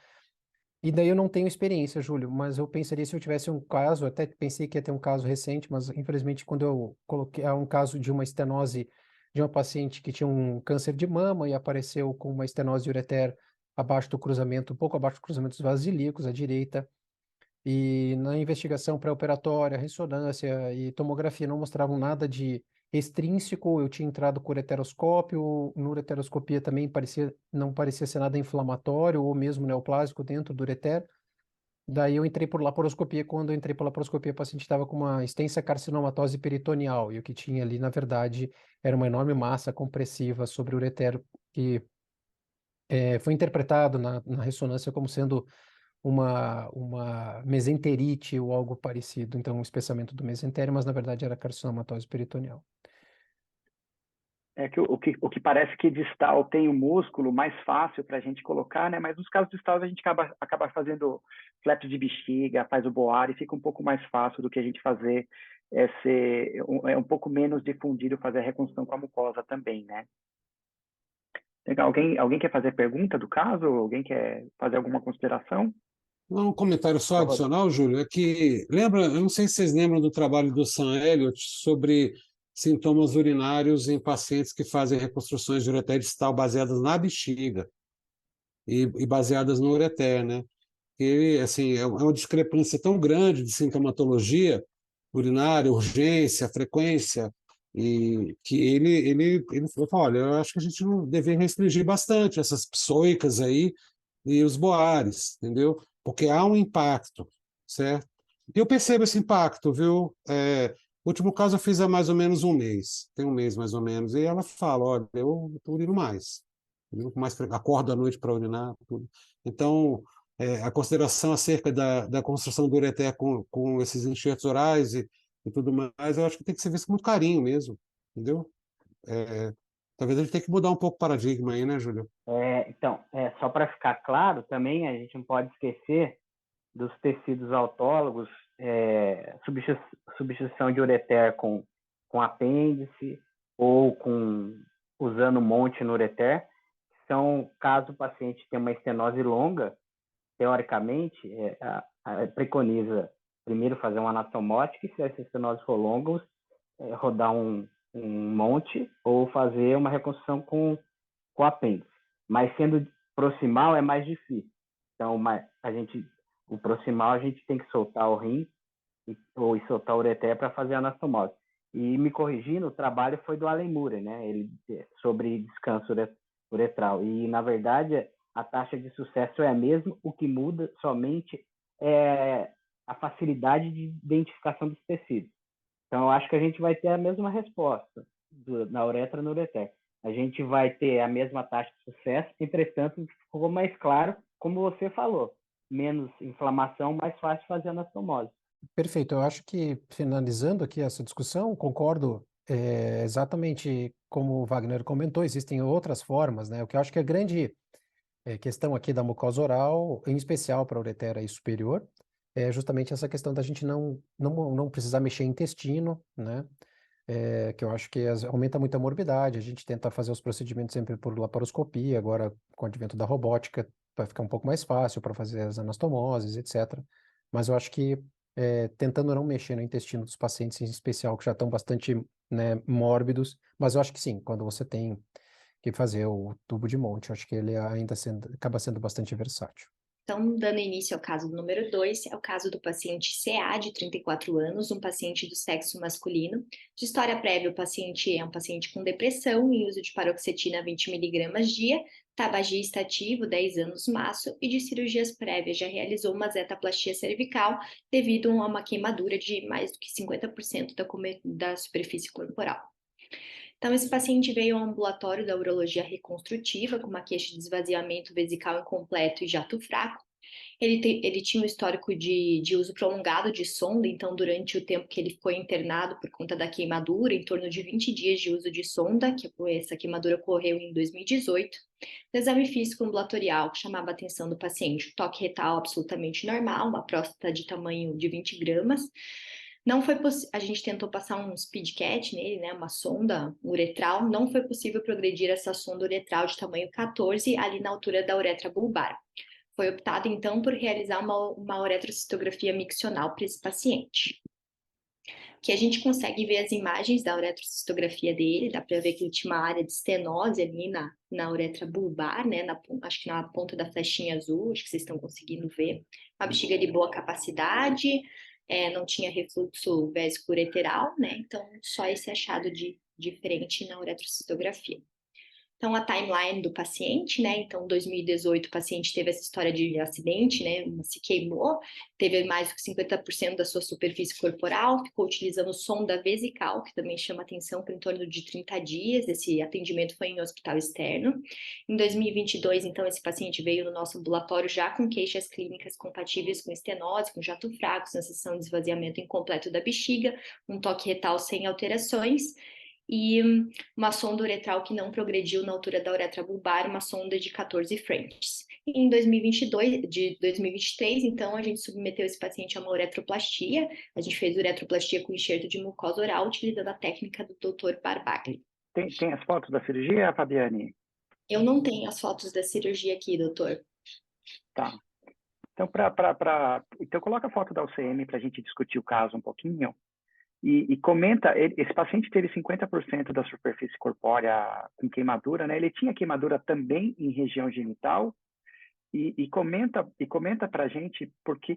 Speaker 4: e daí eu não tenho experiência, Júlio, mas eu pensaria se eu tivesse um caso, até pensei que ia ter um caso recente, mas infelizmente quando eu coloquei um caso de uma estenose de uma paciente que tinha um câncer de mama e apareceu com uma estenose de ureter abaixo do cruzamento, um pouco abaixo do cruzamento dos vasos ilíacos, à direita, e na investigação pré-operatória, ressonância e tomografia não mostravam nada de extrínseco. Eu tinha entrado com ureteroscópio, no ureteroscopia também não parecia ser nada inflamatório ou mesmo neoplásico dentro do ureter. Daí eu entrei por laparoscopia. Quando eu entrei por laparoscopia, o paciente estava com uma extensa carcinomatose peritoneal. E o que tinha ali, na verdade, era uma enorme massa compressiva sobre o ureter, que foi interpretado na ressonância como sendo uma mesenterite ou algo parecido. Então, um espessamento do mesentério, mas na verdade era carcinomatose peritoneal.
Speaker 1: É que o que parece que distal tem o músculo mais fácil para a gente colocar, né? Mas nos casos distais a gente acaba fazendo flap de bexiga, faz o boar e fica um pouco mais fácil do que a gente fazer é um pouco menos difundido fazer a reconstrução com a mucosa também, né? Alguém quer fazer pergunta do caso? Alguém quer fazer alguma consideração?
Speaker 3: Um comentário só adicional, Júlio, é que lembra, eu não sei se vocês lembram do trabalho do Sam Elliott sobre sintomas urinários em pacientes que fazem reconstruções de ureter distal baseadas na bexiga e baseadas no ureter, né? Que assim, é uma discrepância tão grande de sintomatologia urinária, urgência, frequência, e que ele falou, olha, eu acho que a gente não deveria restringir bastante essas psoicas aí e os boares, entendeu? Porque há um impacto, certo? E eu percebo esse impacto, viu? O último caso eu fiz há mais ou menos um mês, tem um mês mais ou menos, e ela fala, olha, eu estou urino mais, acordo à noite para urinar, tudo. Então, a consideração acerca da construção do ureter com esses enxertos orais e tudo mais, eu acho que tem que ser visto com muito carinho mesmo, entendeu? Talvez a gente tenha que mudar um pouco o paradigma aí, né, Júlio?
Speaker 7: Então, só para ficar claro também, a gente não pode esquecer dos tecidos autólogos, substituição de ureter com apêndice ou usando monte no ureter, são, caso o paciente tenha uma estenose longa, teoricamente, preconiza primeiro fazer uma anatomótica e, se essa estenose for longa, rodar um monte ou fazer uma reconstrução com apêndice. Mas sendo proximal é mais difícil. Então, o proximal a gente tem que soltar o rim ou soltar o ureter para fazer a anastomose. E me corrigindo, o trabalho foi do Allen Murray, né? Ele sobre descanso uretral. E na verdade a taxa de sucesso é a mesma, o que muda somente é a facilidade de identificação dos tecidos. Então eu acho que a gente vai ter a mesma resposta na uretra e no ureter. A gente vai ter a mesma taxa de sucesso, entretanto, ficou mais claro, como você falou, menos inflamação, mais fácil fazer a anastomose.
Speaker 4: Perfeito. Eu acho que, finalizando aqui essa discussão, concordo exatamente como o Wagner comentou, existem outras formas, né? O que eu acho que a grande questão aqui da mucosa oral, em especial para a uretra superior, é justamente essa questão da gente não precisar mexer em intestino, né? Que eu acho que aumenta muito a morbidade. A gente tenta fazer os procedimentos sempre por laparoscopia, agora com o advento da robótica vai ficar um pouco mais fácil para fazer as anastomoses, etc. Mas eu acho que tentando não mexer no intestino dos pacientes, em especial, que já estão bastante, né, mórbidos, mas eu acho que sim, quando você tem que fazer o tubo de monte, eu acho que ele ainda acaba sendo bastante versátil.
Speaker 6: Então, dando início ao caso número 2, é o caso do paciente CA, de 34 anos, um paciente do sexo masculino. De história prévia, o paciente é um paciente com depressão e uso de paroxetina 20 mg dia, tabagista ativo, 10 anos maço, e de cirurgias prévias já realizou uma zetaplastia cervical devido a uma queimadura de mais do que 50% da superfície corporal. Então, esse paciente veio ao ambulatório da urologia reconstrutiva com uma queixa de esvaziamento vesical incompleto e jato fraco. Ele tinha um histórico de uso prolongado de sonda, então, durante o tempo que ele ficou internado por conta da queimadura, em torno de 20 dias de uso de sonda, que essa queimadura ocorreu em 2018. O exame físico ambulatorial que chamava a atenção do paciente, o toque retal absolutamente normal, uma próstata de tamanho de 20 gramas. Não foi a gente tentou passar um speedcat nele, né, uma sonda uretral, não foi possível progredir essa sonda uretral de tamanho 14 ali na altura da uretra bulbar. Foi optado então por realizar uma uretrocistografia miccional para esse paciente. Que a gente consegue ver as imagens da uretrocistografia dele, dá para ver que ele tinha uma área de estenose ali na uretra bulbar, né, acho que na ponta da flechinha azul, acho que vocês estão conseguindo ver. Uma bexiga de boa capacidade, não tinha refluxo vésico-ureteral, né? Então, só esse achado diferente na uretrocistografia. Então, a timeline do paciente, né? Então, em 2018, o paciente teve essa história de acidente, né? Se queimou, teve mais do que 50% da sua superfície corporal, ficou utilizando sonda vesical, que também chama atenção, por em torno de 30 dias. Esse atendimento foi em hospital externo. Em 2022, então, esse paciente veio no nosso ambulatório já com queixas clínicas compatíveis com estenose, com jato fraco, sensação de esvaziamento incompleto da bexiga, um toque retal sem alterações, e uma sonda uretral que não progrediu na altura da uretra bulbar, uma sonda de 14 Frenches. E em 2023, então, a gente submeteu esse paciente a uma uretroplastia. A gente fez uretroplastia com enxerto de mucosa oral, utilizando a técnica do Dr. Barbagli.
Speaker 1: Tem as fotos da cirurgia, Fabiane?
Speaker 6: Eu não tenho as fotos da cirurgia aqui, doutor.
Speaker 1: Tá. Então, então coloca a foto da UCM para a gente discutir o caso um pouquinho. E comenta, esse paciente teve 50% da superfície corpórea com queimadura, né? Ele tinha queimadura também em região genital. E comenta para a gente por que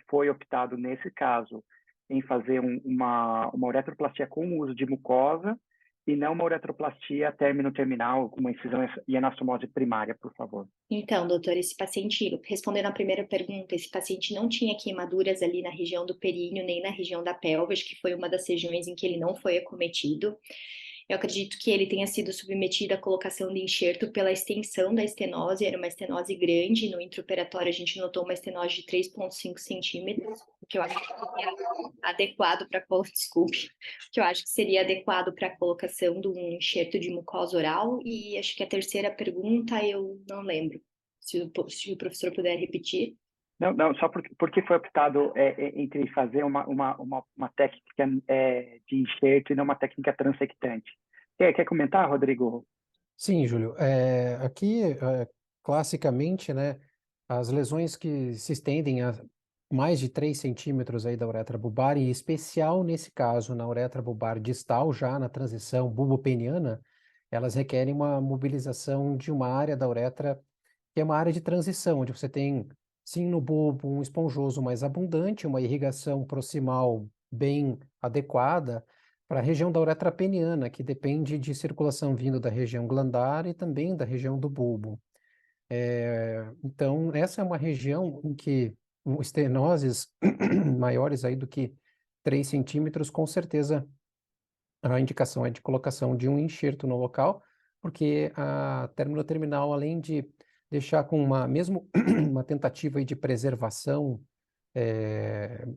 Speaker 1: foi optado, nesse caso, em fazer uma uretroplastia com uso de mucosa e não uma uretroplastia término-terminal, com uma incisão e anastomose primária, por favor.
Speaker 6: Então, doutor, esse paciente, respondendo à primeira pergunta, esse paciente não tinha queimaduras ali na região do períneo, nem na região da pelvis, que foi uma das regiões em que ele não foi acometido. Eu acredito que ele tenha sido submetido à colocação de enxerto pela extensão da estenose, era uma estenose grande, no intraoperatório a gente notou uma estenose de 3,5 centímetros, o que eu acho que seria adequado para que eu acho que seria adequado para a colocação de um enxerto de mucosa oral. E acho que a terceira pergunta eu não lembro, se o professor puder repetir.
Speaker 1: Não, só porque foi optado entre fazer uma técnica de enxerto e não uma técnica transectante. Quer comentar, Rodrigo?
Speaker 4: Sim, Júlio. Aqui, classicamente, né, as lesões que se estendem a mais de 3 centímetros aí da uretra bulbar, em especial nesse caso, na uretra bulbar distal, já na transição bulbopeniana, elas requerem uma mobilização de uma área da uretra, que é uma área de transição, onde você tem, sim, no bulbo, um esponjoso mais abundante, uma irrigação proximal bem adequada, para a região da uretra peniana, que depende de circulação vindo da região glandar e também da região do bulbo. Então, essa é uma região em que estenoses maiores aí do que 3 centímetros, com certeza a indicação é de colocação de um enxerto no local, porque a término terminal, além de deixar com mesmo uma tentativa aí de preservação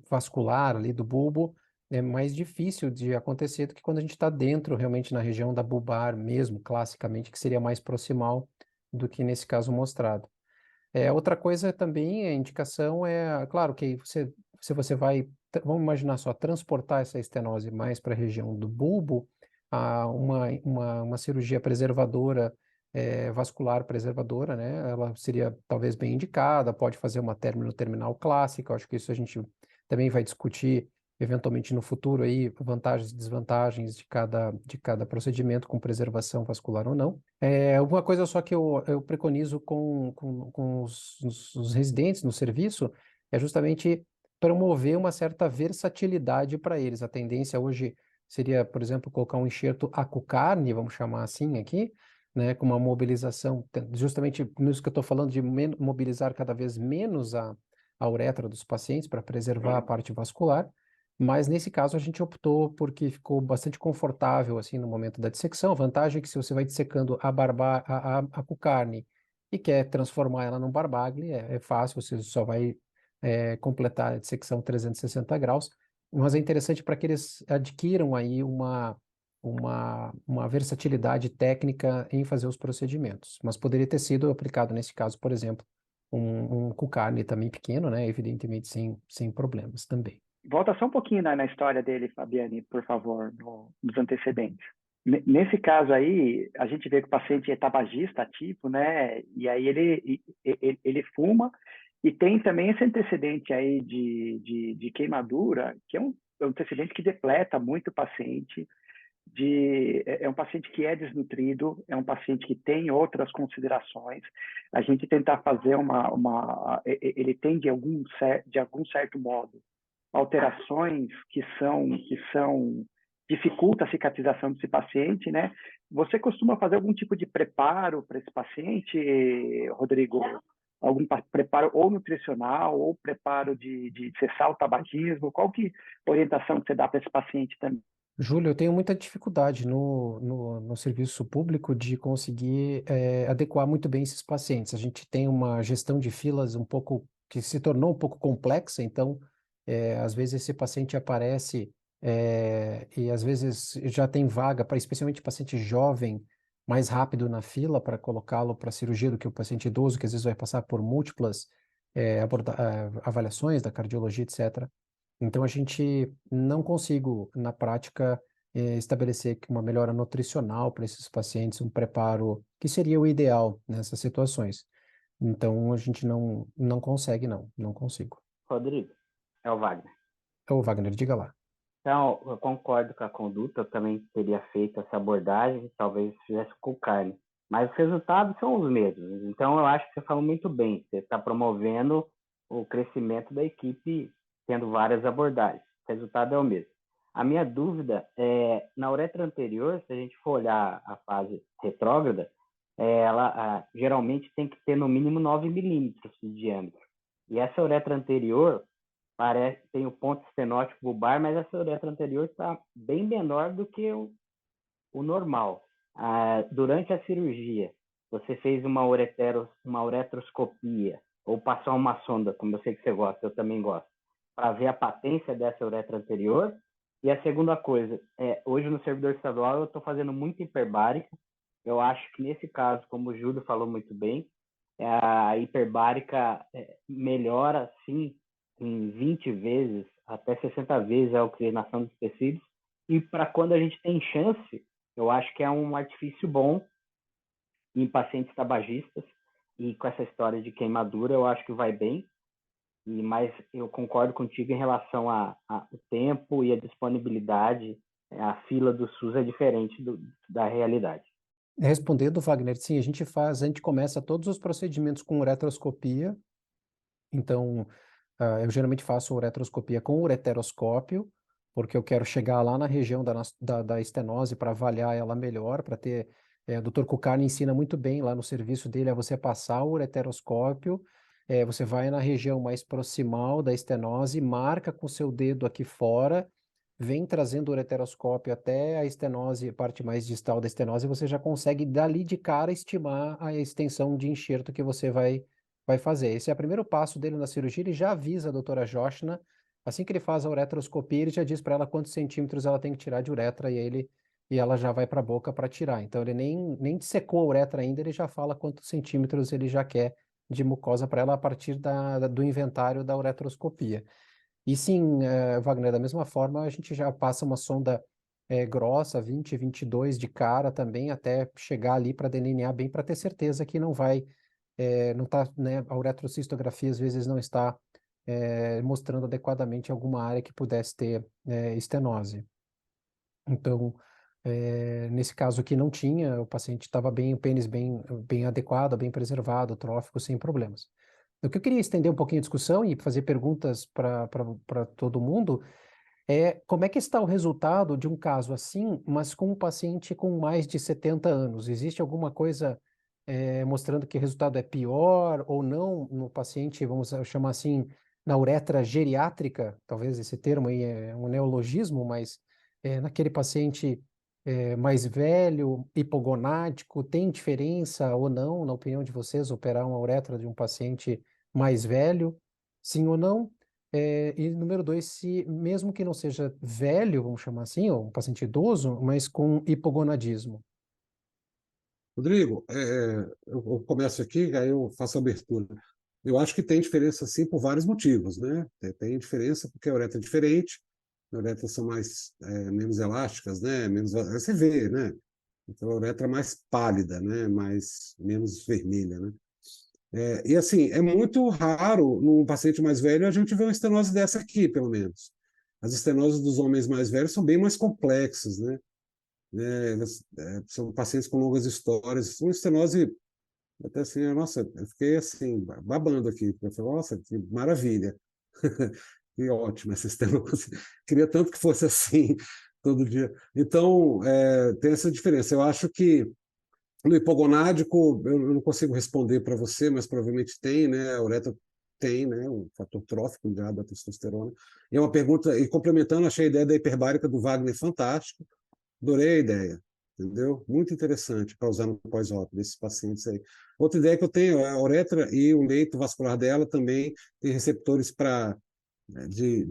Speaker 4: vascular ali do bulbo, é mais difícil de acontecer do que quando a gente está dentro, realmente na região da bulbar mesmo, classicamente, que seria mais proximal do que nesse caso mostrado. Outra coisa também, a indicação claro que se você vai, vamos imaginar só, transportar essa estenose mais para a região do bulbo, uma cirurgia preservadora, vascular preservadora, né? Ela seria talvez bem indicada, pode fazer uma término terminal clássica, acho que isso a gente também vai discutir eventualmente no futuro aí, vantagens e desvantagens de cada procedimento com preservação vascular ou não. Alguma coisa só que eu preconizo com os residentes no serviço é justamente promover uma certa versatilidade para eles. A tendência hoje seria, por exemplo, colocar um enxerto acucarne, vamos chamar assim aqui, né, com uma mobilização, justamente nisso que eu estou falando, de mobilizar cada vez menos a uretra dos pacientes para preservar a parte vascular. Mas nesse caso a gente optou porque ficou bastante confortável assim no momento da dissecção. A vantagem é que se você vai dissecando a cucarne e quer transformar ela num barbagli, é fácil, você só vai completar a dissecção 360 graus. Mas é interessante para que eles adquiram aí uma versatilidade técnica em fazer os procedimentos. Mas poderia ter sido aplicado nesse caso, por exemplo, um cucarne também pequeno, né? Evidentemente sem problemas também.
Speaker 1: Volta só um pouquinho na história dele, Fabiane, por favor, nos antecedentes. Nesse caso aí, a gente vê que o paciente é tabagista ativo, né? E aí ele fuma e tem também esse antecedente aí de queimadura, que é um antecedente que depleta muito o paciente. É um paciente que é desnutrido, é um paciente que tem outras considerações. A gente tentar fazer ele tem de algum certo modo alterações que dificultam a cicatrização desse paciente, né? Você costuma fazer algum tipo de preparo para esse paciente, Rodrigo? Algum preparo ou nutricional ou preparo de cessar o tabagismo? Qual que orientação que você dá para esse paciente também?
Speaker 4: Júlio, eu tenho muita dificuldade no serviço público de conseguir adequar muito bem esses pacientes. A gente tem uma gestão de filas um pouco que se tornou um pouco complexa, então, às vezes esse paciente aparece e às vezes já tem vaga para, especialmente paciente jovem, mais rápido na fila para colocá-lo para cirurgia do que o paciente idoso, que às vezes vai passar por múltiplas avaliações da cardiologia, etc. Então, a gente não consigo, na prática, estabelecer uma melhora nutricional para esses pacientes, um preparo que seria o ideal nessas situações. Então, a gente não consegue, não consigo.
Speaker 7: Rodrigo, é o Wagner.
Speaker 4: Ô, Wagner, diga lá.
Speaker 7: Então, eu concordo com a conduta, eu também teria feito essa abordagem, talvez fizesse com carne. Mas os resultados são os mesmos. Então, eu acho que você falou muito bem. Você está promovendo o crescimento da equipe, tendo várias abordagens. O resultado é o mesmo. A minha dúvida é, na uretra anterior, se a gente for olhar a fase retrógrada, ela geralmente tem que ter no mínimo 9 milímetros de diâmetro. E essa uretra anterior tem o ponto estenótico bulbar, mas essa uretra anterior está bem menor do que o normal. Durante a cirurgia, você fez uma uretroscopia, ou passou uma sonda, como eu sei que você gosta, eu também gosto, para ver a patência dessa uretra anterior. E a segunda coisa, hoje no servidor estadual eu estou fazendo muito hiperbárica. Eu acho que nesse caso, como o Júlio falou muito bem, a hiperbárica melhora, sim, em 20 vezes, até 60 vezes a oxigenação dos tecidos. E para quando a gente tem chance, eu acho que é um artifício bom em pacientes tabagistas. E com essa história de queimadura, eu acho que vai bem. Mas eu concordo contigo em relação ao tempo e a disponibilidade. A fila do SUS é diferente da realidade.
Speaker 4: Respondendo, Wagner, sim, a gente começa todos os procedimentos com uretroscopia. Então, eu geralmente faço uretroscopia com ureteroscópio, porque eu quero chegar lá na região da estenose para avaliar ela melhor, para ter... o Dr. Cucarni ensina muito bem lá no serviço dele a você passar o ureteroscópio, você vai na região mais proximal da estenose, marca com o seu dedo aqui fora, vem trazendo o ureteroscópio até a estenose, a parte mais distal da estenose, e você já consegue dali de cara estimar a extensão de enxerto que você vai fazer. Esse é o primeiro passo dele na cirurgia, ele já avisa a doutora Joshna, assim que ele faz a uretroscopia, ele já diz para ela quantos centímetros ela tem que tirar de uretra e ela já vai para a boca para tirar. Então ele nem dissecou a uretra ainda, ele já fala quantos centímetros ele já quer de mucosa para ela a partir do inventário da uretroscopia. E sim, Wagner, da mesma forma, a gente já passa uma sonda grossa, 20, 22 de cara também, até chegar ali para delinear bem, para ter certeza que não vai, não tá, né, a uretrocistografia às vezes não está mostrando adequadamente alguma área que pudesse ter estenose. Então, nesse caso aqui não tinha, o paciente estava bem, o pênis bem adequado, bem preservado, trófico, sem problemas. O que eu queria estender um pouquinho a discussão e fazer perguntas para todo mundo como é que está o resultado de um caso assim, mas com um paciente com mais de 70 anos? Existe alguma coisa mostrando que o resultado é pior ou não no paciente, vamos chamar assim, na uretra geriátrica? Talvez esse termo aí é um neologismo, mas naquele paciente mais velho, hipogonádico, tem diferença ou não, na opinião de vocês, operar uma uretra de um paciente mais velho, sim ou não? E número 2, se mesmo que não seja velho, vamos chamar assim, ou um paciente idoso, mas com hipogonadismo.
Speaker 3: Rodrigo, eu começo aqui, aí eu faço a abertura. Eu acho que tem diferença, sim, por vários motivos, né? Tem diferença porque a uretra é diferente, as uretras são menos elásticas, né? Você vê, né? Então, a uretra é mais pálida, né? Menos vermelha, né? E assim, é muito raro num paciente mais velho a gente ver uma estenose dessa aqui, pelo menos. As estenoses dos homens mais velhos são bem mais complexas, né? São pacientes com longas histórias. Uma estenose, até assim, nossa, eu fiquei assim, babando aqui. Eu falei, nossa, que maravilha. Que ótimo essa estenose. Queria tanto que fosse assim. todo dia. Então, tem essa diferença. Eu acho que no hipogonádico, eu não consigo responder para você, mas provavelmente tem, né? A uretra tem, né? Um fator trófico ligado à testosterona. E é uma pergunta, e complementando, achei a ideia da hiperbárica do Wagner fantástica. Adorei a ideia, entendeu? Muito interessante para usar no pós-op desses pacientes aí. Outra ideia que eu tenho é a uretra e o leito vascular dela também tem receptores para de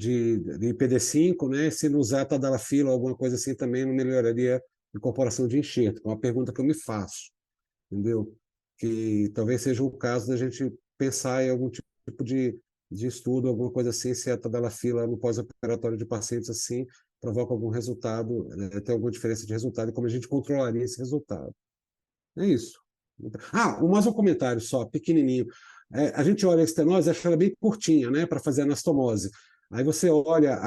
Speaker 3: IPD5, né? Se não usar tadalafila ou alguma coisa assim, também não melhoraria a incorporação de enxerto. É uma pergunta que eu me faço, entendeu? Que talvez seja o caso da gente pensar em algum tipo de estudo, alguma coisa assim, se a tadalafila no pós-operatório de pacientes assim provoca algum resultado, tem alguma diferença de resultado e como a gente controlaria esse resultado. É isso. Mais um comentário só, pequenininho. A gente olha a estenose e acha ela bem curtinha, né, para fazer anastomose. Aí você olha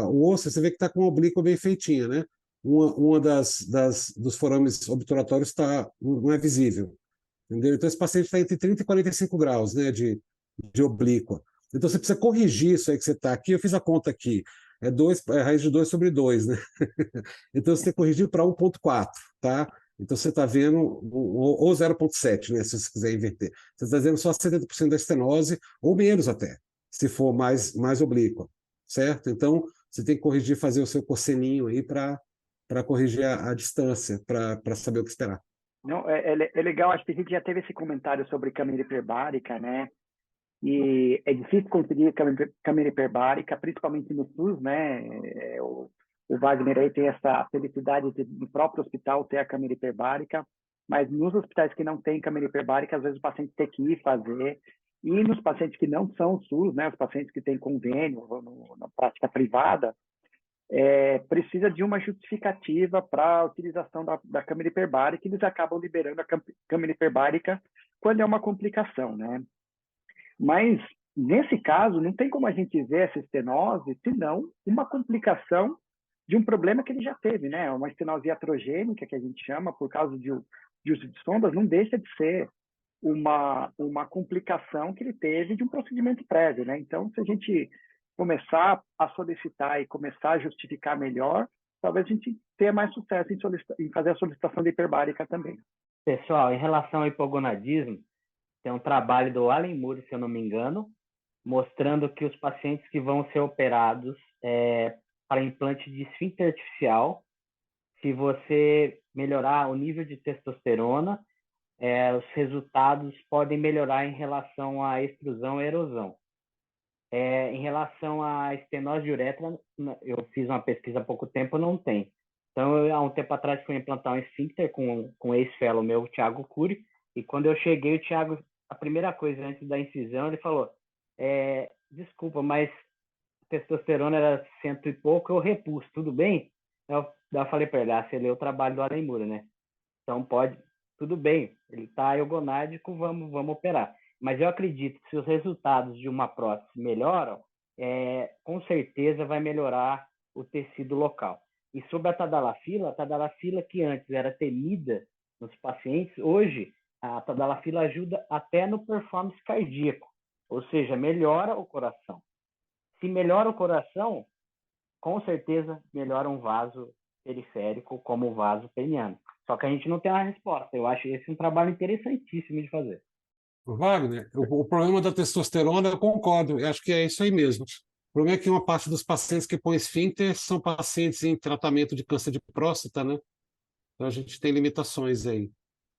Speaker 3: o osso, você vê que está com uma oblíqua bem feitinha, né? Uma dos forames obturatórios não é visível, entendeu? Então esse paciente está entre 30 e 45 graus, né, de oblíqua. Então você precisa corrigir isso aí que você está aqui. Eu fiz a conta aqui. É raiz de 2 sobre 2, né? Então você tem que corrigir para 1,4, tá? Então você está vendo, ou 0,7, né? Se você quiser inverter. Você está vendo só 70% da estenose, ou menos até, se for mais oblíqua, certo? Então você tem que corrigir, fazer o seu cosseninho aí para corrigir a distância, para saber o que esperar.
Speaker 1: Não, é legal, acho que a gente já teve esse comentário sobre câmera hiperbárica, né? E é difícil conseguir câmera hiperbárica, principalmente no SUS, né? O Wagner aí tem essa felicidade de, no próprio hospital, ter a câmera hiperbárica, mas nos hospitais que não tem câmera hiperbárica, às vezes o paciente tem que ir fazer. E nos pacientes que não são SUS, né? Os pacientes que têm convênio na prática privada, precisa de uma justificativa para a utilização da câmera hiperbárica, e eles acabam liberando a câmera hiperbárica quando é uma complicação, né? Mas, nesse caso, não tem como a gente ver essa estenose, senão uma complicação de um problema que ele já teve, né? Uma estenose iatrogênica, que a gente chama, por causa de uso de sondas, não deixa de ser uma complicação que ele teve de um procedimento prévio, né? Então, se a gente começar a solicitar e começar a justificar melhor, talvez a gente tenha mais sucesso em fazer a solicitação de hiperbárica também.
Speaker 7: Pessoal, em relação ao hipogonadismo, tem um trabalho do Alan Moore, se eu não me engano, mostrando que os pacientes que vão ser operados para implante de esfíncter artificial, se você melhorar o nível de testosterona, os resultados podem melhorar em relação à extrusão e erosão. Em relação à estenose de uretra, eu fiz uma pesquisa há pouco tempo, não tem. Então, há um tempo atrás, fui implantar um esfíncter com ex-fellow meu, o Thiago Cury, e quando eu cheguei, o Thiago, a primeira coisa antes da incisão, ele falou, desculpa, mas testosterona era 100 e pouco, eu repus, tudo bem? Eu falei para ele, você leu o trabalho do Alan Moore, né? Então pode, tudo bem, ele está eugonádico, vamos operar. Mas eu acredito que se os resultados de uma prótese melhoram, com certeza vai melhorar o tecido local. E sobre a tadalafila que antes era temida nos pacientes, hoje a tadalafila ajuda até no performance cardíaco, ou seja, melhora o coração. Se melhora o coração, com certeza melhora um vaso periférico como o vaso peniano. Só que a gente não tem uma resposta. Eu acho esse um trabalho interessantíssimo de fazer.
Speaker 3: Wagner, o problema da testosterona, eu concordo, eu acho que é isso aí mesmo. O problema é que uma parte dos pacientes que põem esfíncter são pacientes em tratamento de câncer de próstata, né? Então a gente tem limitações aí,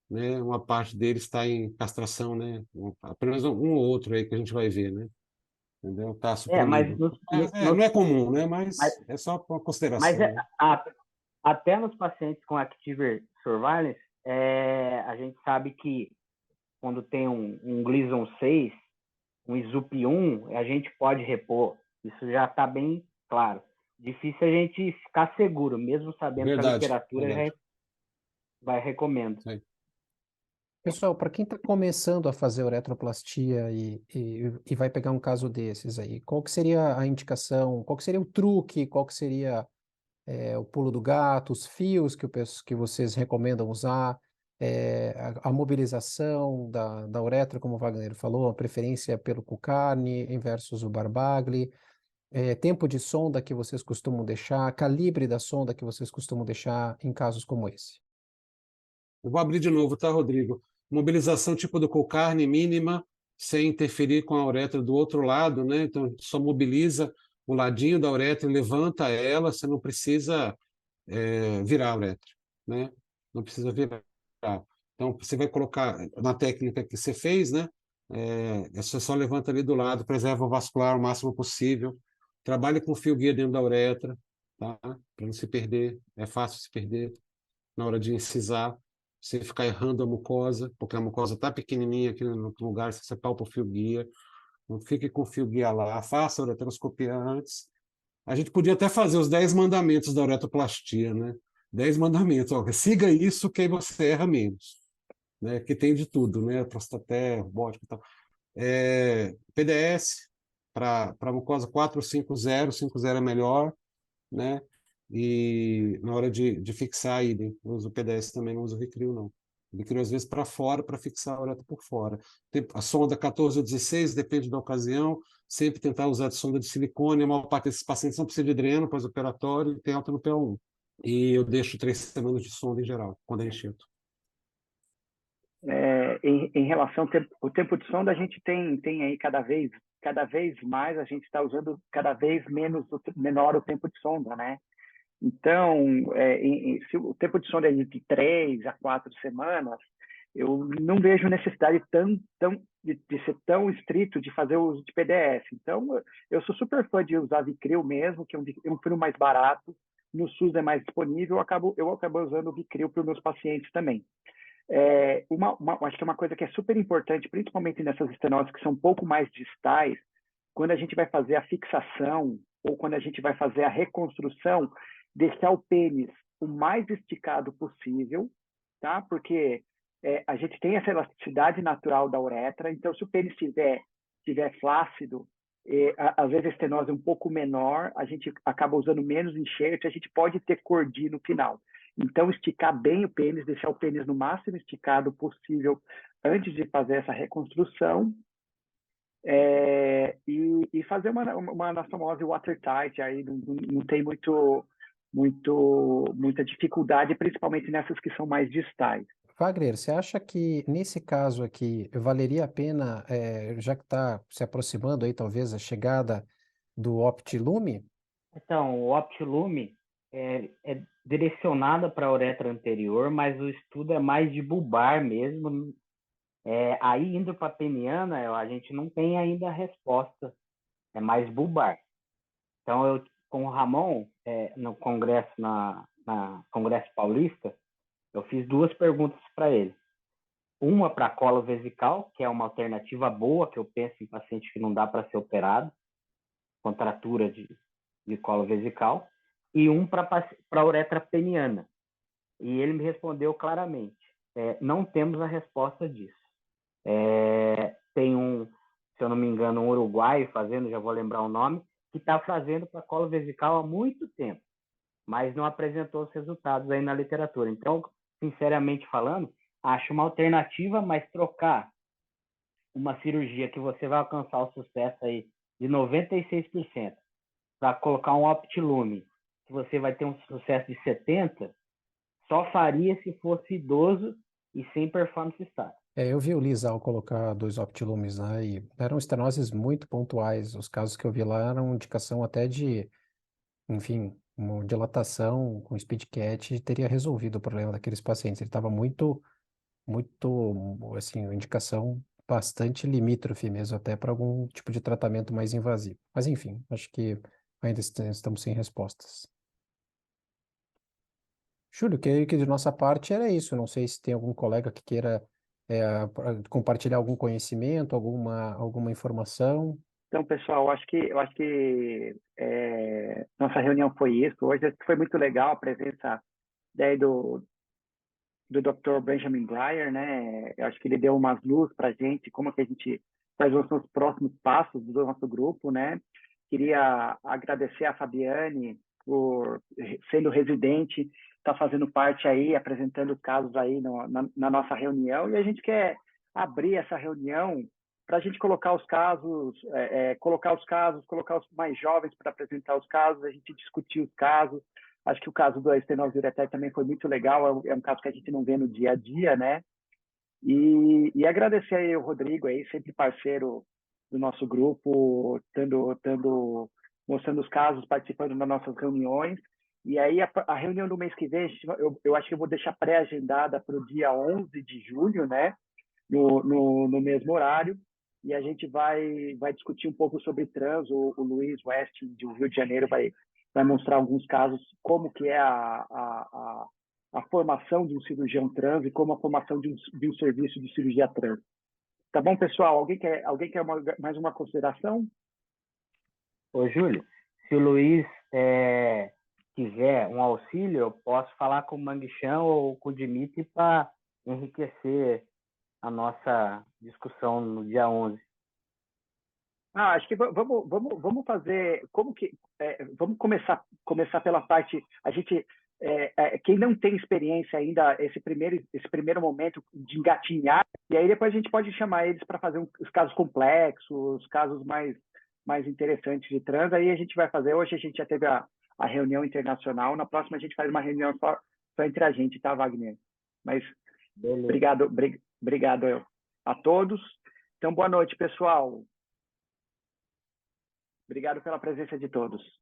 Speaker 3: né? Uma parte deles está em castração, né? Apenas um ou outro aí que a gente vai ver, né? Entendeu? Tá
Speaker 7: Mas,
Speaker 3: suprimido. Não é comum, né? Mas é só uma consideração.
Speaker 7: Mas
Speaker 3: né?
Speaker 7: até nos pacientes com Active Surveillance, a gente sabe que quando tem um Gleason 6, um SUP1, a gente pode repor. Isso já está bem claro. Difícil a gente ficar seguro, mesmo sabendo que a literatura já vai recomendo.
Speaker 3: Sim.
Speaker 4: Pessoal, para quem está começando a fazer uretroplastia e vai pegar um caso desses aí, qual que seria a indicação, qual que seria o truque, qual que seria o pulo do gato, os fios que vocês recomendam usar, a mobilização da uretra, como o Wagner falou, a preferência pelo Kulkarni versus o Barbagli. tempo de sonda que vocês costumam deixar, calibre da sonda que vocês costumam deixar em casos como esse?
Speaker 3: Eu vou abrir de novo, tá, Rodrigo? Mobilização tipo do Colcarne mínima, sem interferir com a uretra do outro lado, né? Então, só mobiliza o ladinho da uretra, levanta ela, você não precisa virar a uretra, né? Não precisa virar. Então, você vai colocar na técnica que você fez, né? Você só levanta ali do lado, preserva o vascular o máximo possível. Trabalhe com fio guia dentro da uretra, tá? Para não se perder. É fácil se perder na hora de incisar. Você ficar errando a mucosa, porque a mucosa está pequenininha aqui no lugar, você palpa o fio guia. Não fique com o fio guia lá. Faça a uretroscopia antes. A gente podia até fazer os 10 mandamentos da uretoplastia, né? 10 mandamentos. Ó, siga isso que aí você erra menos. Né? Que tem de tudo, né? Prostaté, robótica e tal. PDS, para mucosa 450, 50 é melhor, né? E na hora de fixar, idem. Eu uso o PDS também, não uso o Vicryl, não. O Vicryl, às vezes, para fora, para fixar a uretra por fora. A sonda 14 ou 16, depende da ocasião. Sempre tentar usar de sonda de silicone. A maior parte desses pacientes não precisa de dreno pós-operatório e tem alta no PO1. E eu deixo 3 semanas de sonda em geral, quando é enxerto.
Speaker 1: Em relação ao tempo de sonda, a gente tem aí cada vez mais, a gente está usando cada vez menor o tempo de sonda, né? Então, se o tempo de sonda é de 3 a 4 semanas, eu não vejo necessidade de ser tão estrito de fazer o uso de PDS. Então, eu sou super fã de usar Vicryl mesmo, que é um fio mais barato, no SUS é mais disponível, eu acabo usando o Vicryl para os meus pacientes também. Acho que é uma coisa que é super importante, principalmente nessas estenoses que são um pouco mais distais, quando a gente vai fazer a fixação ou quando a gente vai fazer a reconstrução, deixar o pênis o mais esticado possível, tá? Porque a gente tem essa elasticidade natural da uretra, então se o pênis estiver flácido, às vezes a estenose é um pouco menor, a gente acaba usando menos enxerto, a gente pode ter cordi no final. Então, esticar bem o pênis, deixar o pênis no máximo esticado possível antes de fazer essa reconstrução e fazer uma anastomose watertight, aí não tem muita dificuldade, principalmente nessas que são mais distais.
Speaker 4: Wagner, você acha que nesse caso aqui valeria a pena, já que está se aproximando aí talvez a chegada do Optilume?
Speaker 7: Então, o Optilume é direcionada para a uretra anterior, mas o estudo é mais de bulbar mesmo. Aí, indo para a peniana, a gente não tem ainda a resposta, é mais bulbar. Então, eu, com o Ramon, no congresso, na Congresso Paulista, eu fiz 2 perguntas para ele. Uma para colo vesical, que é uma alternativa boa, que eu penso em paciente que não dá para ser operado, contratura de colo vesical, e um para uretra peniana. E ele me respondeu claramente, não temos a resposta disso. Tem se eu não me engano, um uruguaio fazendo, já vou lembrar o nome, que está fazendo para colo vesical há muito tempo, mas não apresentou os resultados aí na literatura. Então, sinceramente falando, acho uma alternativa, mas trocar uma cirurgia que você vai alcançar o sucesso aí de 96%, para colocar um Optilume, que você vai ter um sucesso de 70%, só faria se fosse idoso e sem performance estática.
Speaker 4: Eu vi o Lisal colocar 2 Optilumes lá e eram estenoses muito pontuais. Os casos que eu vi lá eram indicação até de, enfim, uma dilatação com SpeedCat teria resolvido o problema daqueles pacientes. Ele estava muito, assim, indicação bastante limítrofe mesmo, até para algum tipo de tratamento mais invasivo. Mas, enfim, acho que ainda estamos sem respostas. Júlio, que de nossa parte era isso. Não sei se tem algum colega que queira compartilhar algum conhecimento, alguma informação.
Speaker 1: Então, pessoal, eu acho que nossa reunião foi isso. Hoje foi muito legal a presença daí do Dr. Benjamin Breyer, né? Eu acho que ele deu umas luzes para a gente, como que a gente faz os próximos passos do nosso grupo, né? Queria agradecer a Fabiane por sendo residente, tá fazendo parte aí, apresentando casos aí na nossa reunião, e a gente quer abrir essa reunião para a gente colocar os casos, colocar os mais jovens para apresentar os casos, a gente discutir os casos. Acho que o caso do estenose-ureter também foi muito legal, é um caso que a gente não vê no dia a dia, né? E agradecer aí o Rodrigo, aí, sempre parceiro do nosso grupo, mostrando os casos, participando das nossas reuniões. E aí, a reunião do mês que vem, eu acho que eu vou deixar pré-agendada para o dia 11 de julho, né? No mesmo horário. E a gente vai discutir um pouco sobre trans. O Luiz West, do Rio de Janeiro, vai mostrar alguns casos, como que é a formação de um cirurgião trans e como a formação de um serviço de cirurgia trans. Tá bom, pessoal? Alguém quer mais uma consideração?
Speaker 7: Ô, Júlio, se o Luiz quiser um auxílio, eu posso falar com o Manguichan ou com o Dimitri para enriquecer a nossa discussão no dia 11.
Speaker 1: Acho que vamos fazer vamos começar pela parte, a gente quem não tem experiência ainda, esse primeiro momento de engatinhar, e aí depois a gente pode chamar eles para fazer os casos complexos, os casos mais interessantes de trans. Aí a gente vai fazer, hoje a gente já teve a reunião internacional, na próxima a gente faz uma reunião só entre a gente, tá, Wagner? Mas
Speaker 7: Beleza.
Speaker 1: obrigado a todos. Então, boa noite, pessoal. Obrigado pela presença de todos.